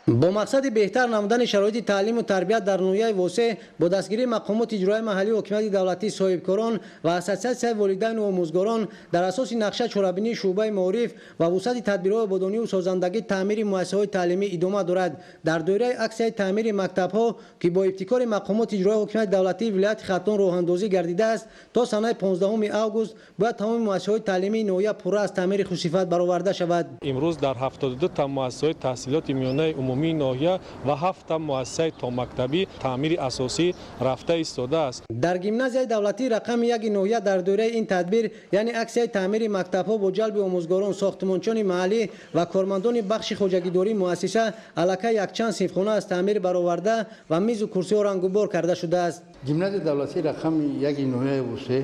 бо мақсади беҳтар намудани шароити таълиму тарбият дар ноҳияи восеъ бо дастгирии мақомоти иҷроии маҳаллии ҳокимияти давлатии соҳибкорон ва ассотсиатсияи волидайну омӯзгорон дар асоси нақша чорабинии шуъбаи маориф ва вусъати тадбирҳои ободониву созандагӣ таъмири муассисаҳои таълимӣ идома дорад. дар доираи аксияи таъмири мактабҳо ки бо ибтикори мақомоти иҷроии ҳокимияти давлатии вилояти Хатлон роҳандозӣ гардидааст, то санаи 15 август бояд тамоми муассисаҳои таълимии ноҳия пурра аз таъмири хусусифат бароварда шавад. имрӯз дар 72 муассисаҳои таҳсилоти миёнаи умумии ноҳия ва 7 муассисаи томактабӣ таъмири асосӣ рафта истодааст. дар гимназияи давлатии рақами 1 ноҳия дар доираи ин тадбир яъне аксияи таъмири мактабҳо бо ҷалби омӯзгорон, сохтмончони маҳаллӣ ва кормандони бахши хоҷагидории муассиса аллакай якчанд синфхона аз таъмир бароварда ва мизу курсиҳо рангубор карда шудааст. гимназияи давлатии рақами 1 ноҳияи восеъ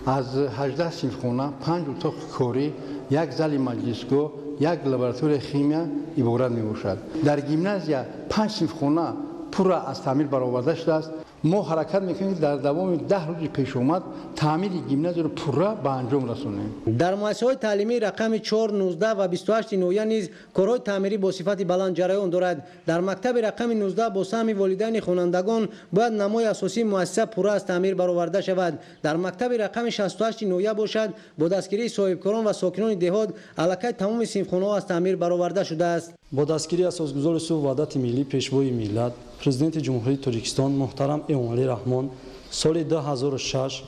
аз 18 синфхона, 5 утоқи корӣ, 1 зали маҷлисгоҳ, 1 лабораторияи химия иборат мебошад. дар гимназия 5 синфхона пурра аз таъмир бароварда шудааст. мо ҳаракат мекунем дар давоми 10 рӯзи пешомад таъмири гимназияро пурра ба анҷом расонем. дар муассисаҳои таълимии рақами 4, 19 ва 28 ноҳия низ корҳои таъмирӣ бо сифати баланд ҷараён дорад. дар мактаби рақами 19 бо саҳми волидайни хонандагон бояд намои асосии муассиса пурра аз таъмир бароварда шавад. дар мактаби рақами 68 ноҳия бошад бо дастгирии соҳибкорон ва сокинони деҳот аллакай тамоми синфхонаҳо аз таъмир бароварда шудааст. бо дастгирии асосгузори сув ваҳдати миллӣ пешвои миллат президенти ҷумҳурии Тоҷикистон муҳтарам Эмомалӣ Раҳмон соли 2006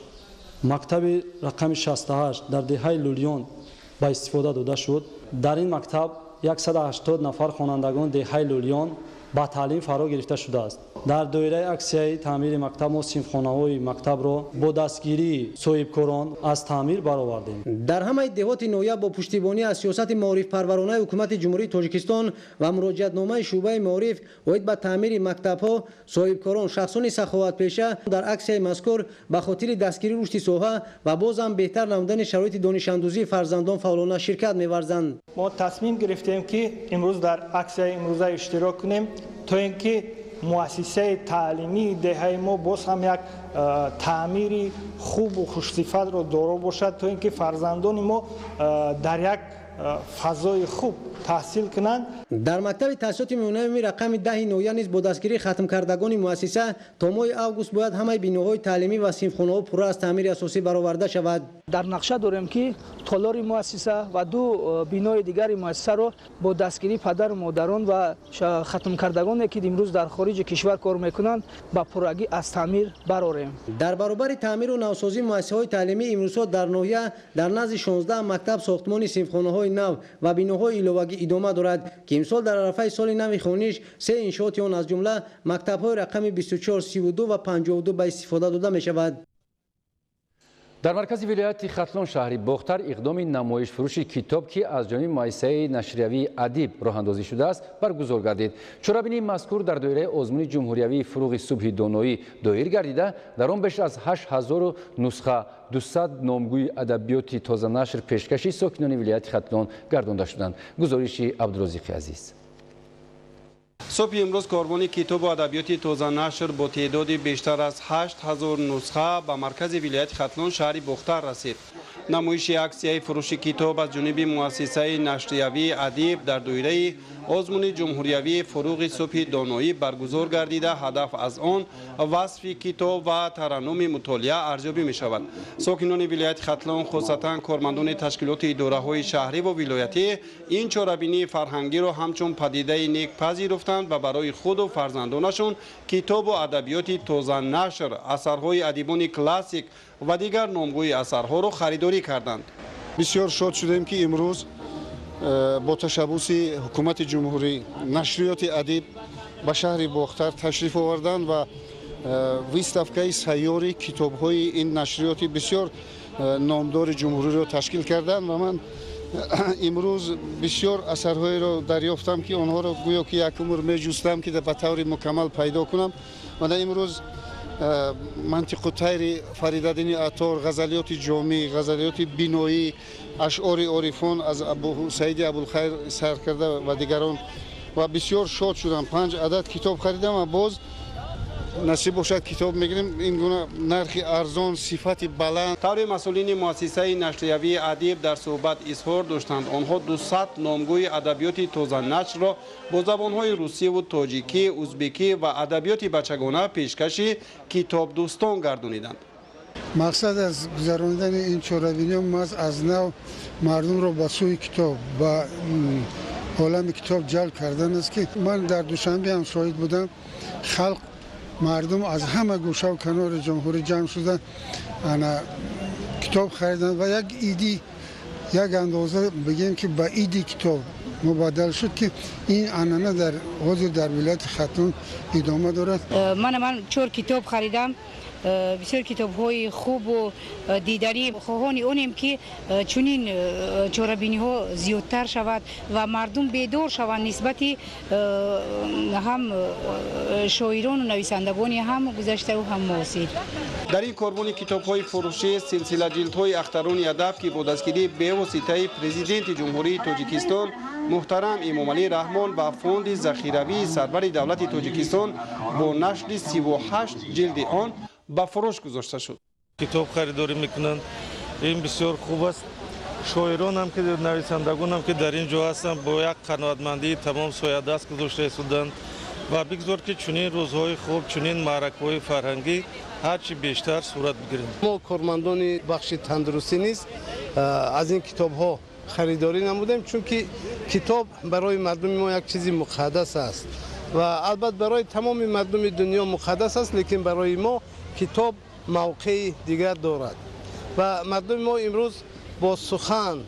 мактаби рақами 68 дар деҳаи Лулён ба истифода дода шуд. дар ин мактаб 180 нафар хонандагони деҳаи Лулён ба таълим фаро гирифта шудааст. дар доираи аксияи таъмири мактаб мо синфхонаҳои мактабро бо дастгирии соҳибкорон аз таъмир баровардем. дар ҳамаи деҳоти ноҳия бо пуштибонӣ аз сиёсати маорифпарваронаи ҳукумати ҷумҳурии Тоҷикистон ва муроҷиатномаи шуъбаи маориф оид ба таъмири мактабҳо соҳибкорон шахсони саховатпеша дар аксияи мазкур ба хотири дастгирӣ рушди соҳа ва бозам беҳтар намудани шароити донишандӯзии фарзандон фаъолона ширкат меварзанд. мо тасмим гирифтем ки имрӯз дар аксияи имрӯза иштирок кунем то ин ки муассисаи таълимии деҳаи мо боз ҳам як таъмири хубу хушсифатро доро бошад то ин ки фарзандони мо дар як фазои хуб таҳсил кунанд. дар мактаби таҳсилоти миёнаи рақами 10 ноҳия низ бо дастгирии хатмкардагони муассиса то моҳи август бояд ҳамаи биноҳои таълимӣ ва синфхонаҳо пурра аз таъмири асосӣ бароварда шавад. дар нақша дорем ки толори муассиса ва 2 бинои дигари муассисаро бо дастгирии падару модарон ва хатмкардагоне ки имрӯз дар хориҷи кишвар кор мекунанд ба пуррагӣ аз таъмир барорем. дар баробари таъмиру навсозии муассисаҳои таълимӣ имрӯзҳо дар ноҳия дар назди 16 мактаб сохтмони синфхонаҳои нав ва биноҳои иловагӣ идома дорад ки имсол дар арафаи соли нави хониш 3 иншооти он аз ҷумла мактабҳои рақами 24, 32 ва 52 ба истифода дода мешавад. дар маркази вилояти Хатлон шаҳри Бохтар иқдоми намоишфурӯши китоб ки аз ҷониби муассисаи нашриявии Адиб роҳандозӣ шудааст баргузор гардид. чорабинии мазкур дар доираи озмуни ҷумҳуриявии фуруғи субҳи доноӣ доир гардида дар он беш аз 8000 нусха 200 номгӯи адабиёти тозанашр пешкаши сокинони вилояти Хатлон гардонда шуданд. гузориши Абдурозиқи азиз. صبح امروز کاروان کتاب و ادبیات تازه نشر با تعداد بیشتر از 8000 نسخه به مرکز ولایت ختلان شهر بختر رسید. نمایش عکسی فروش کتاب از جانب مؤسسه نشریوی ادیب در دایره آزمون جمهوریوی فروغ صبح دانایی برگزار گردیده هدف از آن وصف کتاب و ترنم مطالعه ارزیابی می شود. ساکنان ولایت ختلان خصوصا کارمندان تشکیلات اداره های شهری و ولایتی این چاره‌بینی فرهنگی را همچون پدیده نیک پذیرفتند و برای خود و فرزندانشان کتاب و ادبیات تازه نشر اثرهای ادیبان کلاسیک و دیگر نامگوی اثرها را خریداری کردند. بسیار شاد شدیم که امروز با تشبث حکومت جمهوری نشریات ادیب به شهر باختر تشریف آوردند و ویستافکای سیاری کتاب‌های این نشریات بسیار نامدار جمهوری را تشکیل کردند و من امروز بسیار اثرهای را دریافتم که آنها را گویا که یک عمر می‌جستم که به طور مکمل پیدا کنم و امروز منطق الطیر فریدالدین عطار، غزلیات جامی، غزلیات بینایی، اشعار عارفان از ابو سعید ابوالخیر سرکرده و دیگران و بسیار شاد شدم. 5 عدد کتاب خریدم و باز نصیب باشد کتاب میگیریم. این گونه نرخ ارزان، صفت بلند. طوری مسئولین مؤسسه نشریوی ادیب در صحبت اظهار داشتند آنها 200 نامگوی ادبیات تازه نشر را با زبانهای روسی و تاجیکی، ازبکی و ادبیات بچگانه پیشکش کتاب دوستان گردانیدند. مقصد از گذراندن این چهاربینی از نو مردم را به سوی کتاب و عالم کتاب جلب کردن است که من در دوشنبه هم شاهد بودم. خلق مردم از همه گوشه و کنار جمهوری جمع شدن، کتاب خریدن و یک ایدی، یک اندازه بگیم که به ایدی کتاب مبادل شد که این عنعنه در حضور در ولایت ختون ادامه دارد. من 4 کتاب خریدم. بسیار کتاب های خوب و دیداری. خواهان اونیم که چنین چهاربینی ها زیادتر شود و مردم بیدار شوند نسبت هم شاعران و نویسندگانی هم گذشته و هم معاصر. در این کاربون کتاب های فروشی سلسله جلد های اختران ادب که با دستگیری به واسطه پرزیدنت جمهوری تاجیکستان محترم امامعلی رحمان و فوند ذخیروی سرور دولت تاجیکستان با نشر 38 جلد آن به فروش گذاشته شد. کتاب خریداری میکنند. این بسیار خوب است. شاعران هم که نویسندگان هم که در اینجا هستند با یک قناعتمندی تمام سایه دست گذاشته شدند و بگذار که چنین روزهای خوب، چنین معرکه‌های فرهنگی هرچی بیشتر صورت بگیرند. ما کارمندان بخش تندرستی نیز از این کتاب ها خریداری نمودیم، چون که کتاب برای مردم ما یک چیزی مقدس است و البته برای تمام مردم دنیا مقدس است، لیکن برای ما کتاب موقع دیگر دارد و مردم ما امروز با سخن،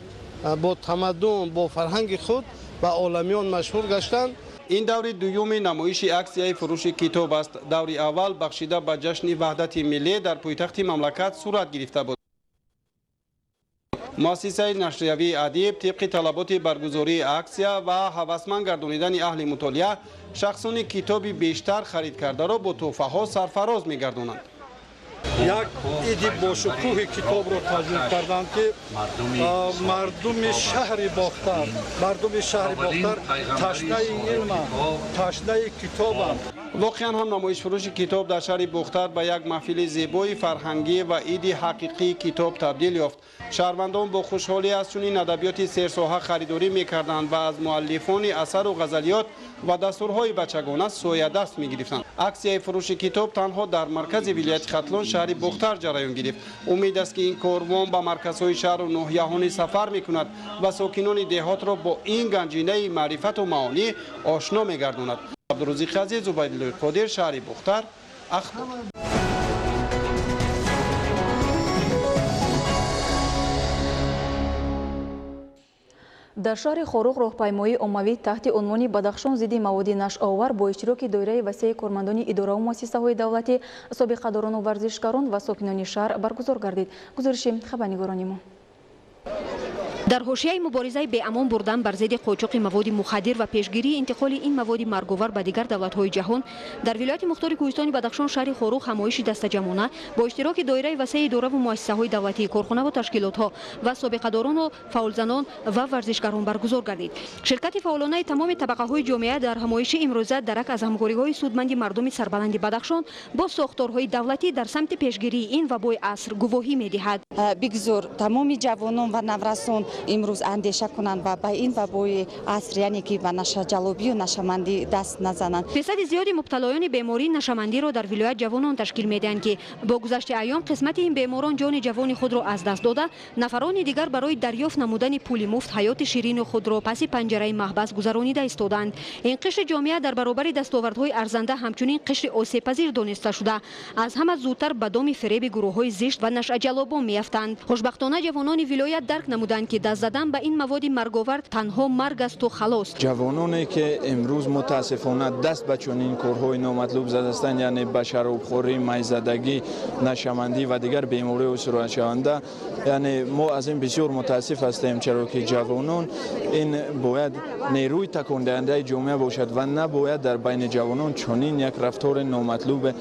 با تمدن، با فرهنگ خود به عالمیان مشهور گشتند. این دور دوم نمایش عکسیه فروش کتاب است. دور اول بخشیده به جشن وحدت ملی در پایتخت مملکت صورت گرفته بود. مؤسسه نشریوی ادیب طبق طلبات برگزاری عکسیه و هوسمند گردانیدن اهل مطالعه شخصان کتابی بیشتر خرید کرده را با تحفه ها سرفراز می‌گردانند. یک ایدی با شکوه کتاب را تجربه کردند که مردم شهر باختر تشنه علم، تشنه کتابند. واقعا هم نمایش فروش کتاب در شهر باختر به یک محفل زیبای فرهنگی و عید حقیقی کتاب تبدیل یافت. شهروندان با خوشحالی از چنین ادبیات سرساحه خریداری می‌کردند و از مؤلفان اثر و غزلیات و دستورهای بچگانه سویه دست می‌گرفتند. عکسیه فروش کتاب تنها در مرکز ولایت ختلون شهر باختر جریان گرفت. امید است که این کاروان به مرکزهای شهر و ناحیه‌ها سفر می‌کند و ساکنان دهات را با این گنجینه معرفت و معانی آشنا می‌گرداند. عبدالرزاق عزیز، عبیدالله قادر، شهر باختر، اخبار. در شهر خوروغ راهپیمایی عمومی تحت عنوان بدخشان ضد مواد نشآور با اشتراک دایره وسیع کارمندان اداره و مؤسسه‌های دولتی، سابقه‌داران و ورزشکاران و ساکنان شهر برگزار گردید. گزارش خبرنگاران ما. در حوشیه مبارزه به امان بردن بر ضد قاچاق مواد مخدر و پیشگیری انتقال این مواد مرگاور به دیگر دولت‌های جهان، در ولایت مختار کوهستان بدخشان شهر خوروغ همایش دسته‌جمعانه با اشتراک دایره وسیع اداره و مؤسسه‌های دولتی، کارخانه و تشکیلات‌ها و سابقه‌داران و فعالزنان و ورزشکاران برگزار گردید. شرکت فعالانه تمام طبقه‌های جامعه در همایش امروزه درک از همکاری‌های سودمند مردم سربلند بدخشان با ساختارهای دولتی در سمت پیشگیری این وبای عصر گواهی می‌دهد. بگذار تمام جوانان و نورسان امروز اندیشه کنند و به این وبای عصر، یعنی که به نشه‌جلبی و نشه‌مندی دست نزنند. فیصد زیادی مبتلایان بیماری نشه‌مندی را در ولایت جوانان تشکیل میدهند که با گذشت ایام قسمت این بیماران جان جوان خود را از دست داده، نفران دیگر برای دریافت نمودن پول مفت حیات شیرین خود را پس پنجره محبس گذرانیده ایستادند. این قشر جامعه در برابر دستاوردهای ارزنده همچنین قشر آسیب‌پذیر دانسته شده، از همه زودتر به دام فریب گروه‌های زشت و نشه‌جلبان میافتند. خوشبختانه جوانان ولایت درک نمودند که دست زدن به این مواد مرگاور تنها مرگ است و خلاص. جوانانی که امروز متاسفانه دست به چنین کارهای نامطلوب زدستند، یعنی به شرابخوری، میزدگی، نشه‌مندی و دیگر بیماری اسرائیل شونده، یعنی ما از این بسیار متاسف هستیم، چرا که جوانان این باید نیروی تکان دهنده جامعه باشد و نباید در بین جوانان چنین یک رفتار نامطلوب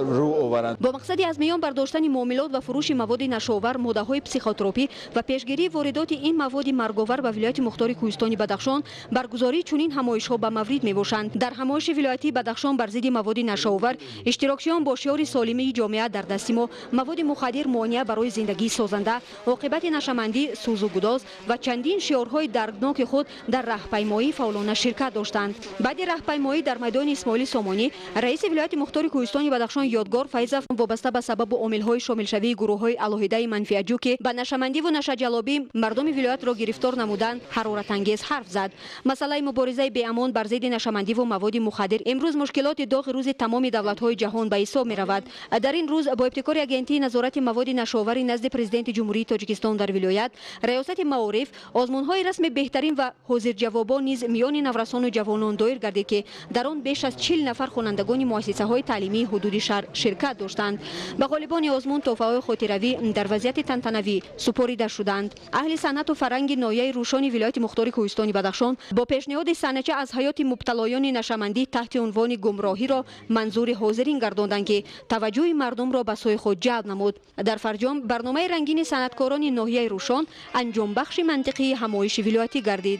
رو آورند. با مقصد از میان برداشتن معاملات و فروش مواد نشآور، ماده‌های پسیخوتراپی و پیشگیری واردات توسط این مواد مرگاور به ولایت مختار کوهستانی بدخشان برگزاری چنین همایش‌ها به مورد میباشند. در همایش ولایتی بدخشان بر ضد مواد نشه‌آور اشتراکچیان با شعار سالمی جامعه در دست ما مواد مخدر مانع برای زندگی سازنده، عاقبت نشمندی، سوز و گداز و چندین شعارهای دردناک خود در راهپیمایی فعالانه شرکت داشتند. بعد راهپیمایی در میدان اسماعیل سامانی، رئیس ولایت مختار کوهستانی بدخشان یادگار فیض وابسته به سبب عامل‌های شامل شوی گروه‌های علاهیده منفعت‌جو که به نشمندی و نشه‌جلابی مردم ولایت را گرفتار نمودند حرارت انگیز حرف زد. مسئله مبارزه بی‌امان بر ضد نشمندی و مواد مخدر امروز مشکلات داغ روز تمام دولت‌های جهان به حساب می‌رود. در این روز با ابتکار اگنتی نظارت مواد نشه‌آور نزد پرزیدنت جمهوری تاجیکستان در ولایت، ریاست معارف، آزمون‌های رسم بهترین و حاضر جوابان نیز میان نورسان و جوانان دایر گردید که در آن بیش از 40 نفر خوانندگان مؤسسه‌های تعلیمی حدود شهر شرکت داشتند. به غالبان آزمون تحفه‌های خاطروی در وضعیت تنتنوی سپرده شدند. اهل صنعت و فرهنگ ناحیه روشان ولایت مختار کوهستانی بدخشان با پیشنهاد سنچه از حیات مبتلایان نشمندی تحت عنوان گمراهی را منظور حاضرین گرداندند که توجه مردم را به سوی خود جلب نمود. در فرجام برنامه رنگین صنعتکاران ناحیه روشان انجام بخش منطقی همایش ولایتی گردید.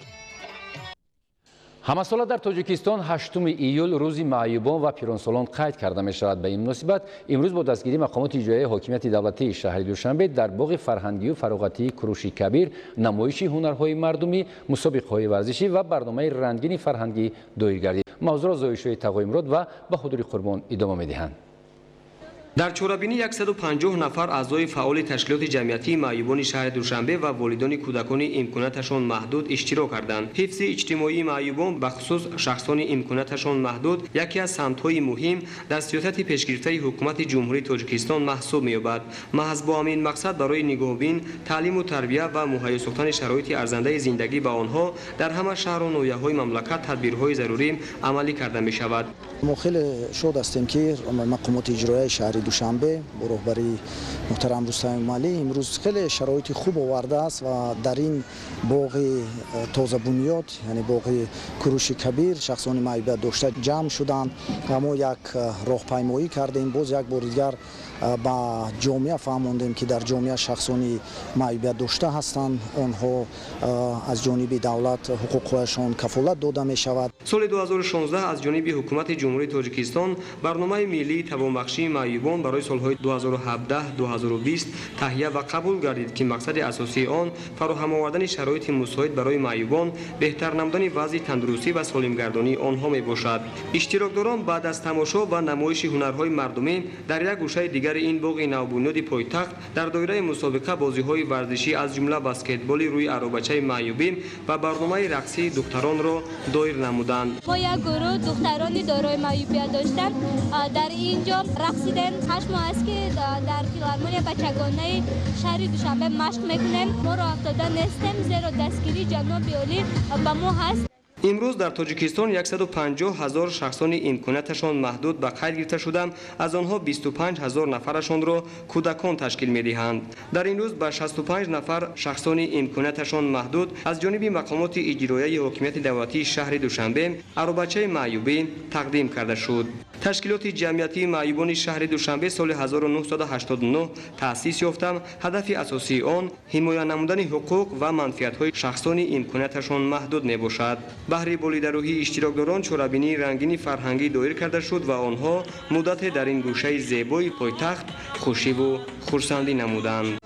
همساله در تاجیکستان 8 ایول روزی معیوبان و پیرانسالان قید کرده می شود. به این مناسبت امروز با دستگیری مقامات اجرایی حاکمیت دولتی شهر دوشنبه در باغ فرهنگی و فراغتی کروشی کبیر نمایش هنرهای مردمی، مسابقه‌های ورزشی و برنامه رنگین فرهنگی دایر گردید. موضوع را زایشوی تقویم راد و به حضور قربان ادامه می‌دهند. در چورابینی 150 نفر اعضای فعال تشکیلات جمعیتی معیوبان شهر دوشنبه و والدان کودکان امکاناتشان محدود اشتراک کردند. حفظ اجتماعی معیوبان به خصوص شخصان امکاناتشان محدود یکی از سمت‌های مهم در سیاست پیشگرفته حکومت جمهوری تاجیکستان محسوب می‌یابد. محض با همین مقصد برای نگاهبین، تعلیم و تربیت و مهیا ساختن شرایط ارزنده زندگی به آنها در همه شهر و ناحیه‌های مملکت تدبیرهای ضروری عملی کرده می‌شود. ما خیلی شاد هستیم که مقامات اجرایی شهر دوشنبه با رهبری محترم رستم امومالی امروز خیلی شرایط خوب آورده است و در این باغ تازه بنیاد یعنی باغ کروشی کبیر شخصان معیوبیت داشته جمع شدند و ما یک راهپیمایی کردیم. باز یک بار دیگر با جامعه فهماندیم که در جامعه شخصانی معیوبیت داشته هستند، آنها از جانب دولت حقوقشان کفالت داده می شود. سال 2016 از جانب حکومت جمهوری تاجیکستان برنامه ملی توانبخشی معیوبان برای سالهای 2017-2020 تهیه و قبول گردید که مقصد اساسی آن فراهم آوردن شرایط مساعد برای معیوبان، بهتر نمودن وضع تندرستی و سالمگردانی آنها می باشد. اشتراکداران بعد از تماشا و نمایش هنرهای مردمی در یک گوشه دیگر این باغ نوبنیاد پایتخت در دایره مسابقه بازی‌های ورزشی از جمله بسکتبال روی عرابچه معیوبین و برنامه رقصی دختران را دایر نمودند. ما یک گروه دخترانی دارای معیوبیت داشتیم. در اینجا رقصیدن 8 ماه است که در فیلارمونی بچگانه شهر دوشنبه مشق میکنیم. ما را افتاده نیستیم زیرا دستگیری جناب عالی با ما هست. امروز در تاجیکستان 150,000 شخصان امکاناتشان محدود به قید گرفته شدند، از آنها 25,000 نفرشان را کودکان تشکیل می‌دهند. در این روز به 65 نفر شخصان امکاناتشان محدود از جانب مقامات اجرایی حاکمیت دولتی شهر دوشنبه عرابچه معیوبی تقدیم کرده شد. تشکیلات جمعیتی معیوبان شهر دوشنبه سال 1989 تأسیس یافته، هدف اساسی آن حمایت نمودن حقوق و منفعت‌های شخصان امکاناتشان محدود میباشد. بهره بالیدروهی اشتراکداران چورابینی رنگین فرهنگی دایر کرده شد و آنها مدت در این گوشه زیبای پایتخت خوشی و خرسندی نمودند.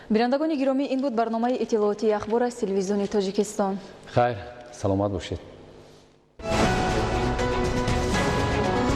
بینندگان گرامی، این بود برنامه اطلاعاتی اخبار از تلویزیون تاجیکستان. خیر، سلامت باشید.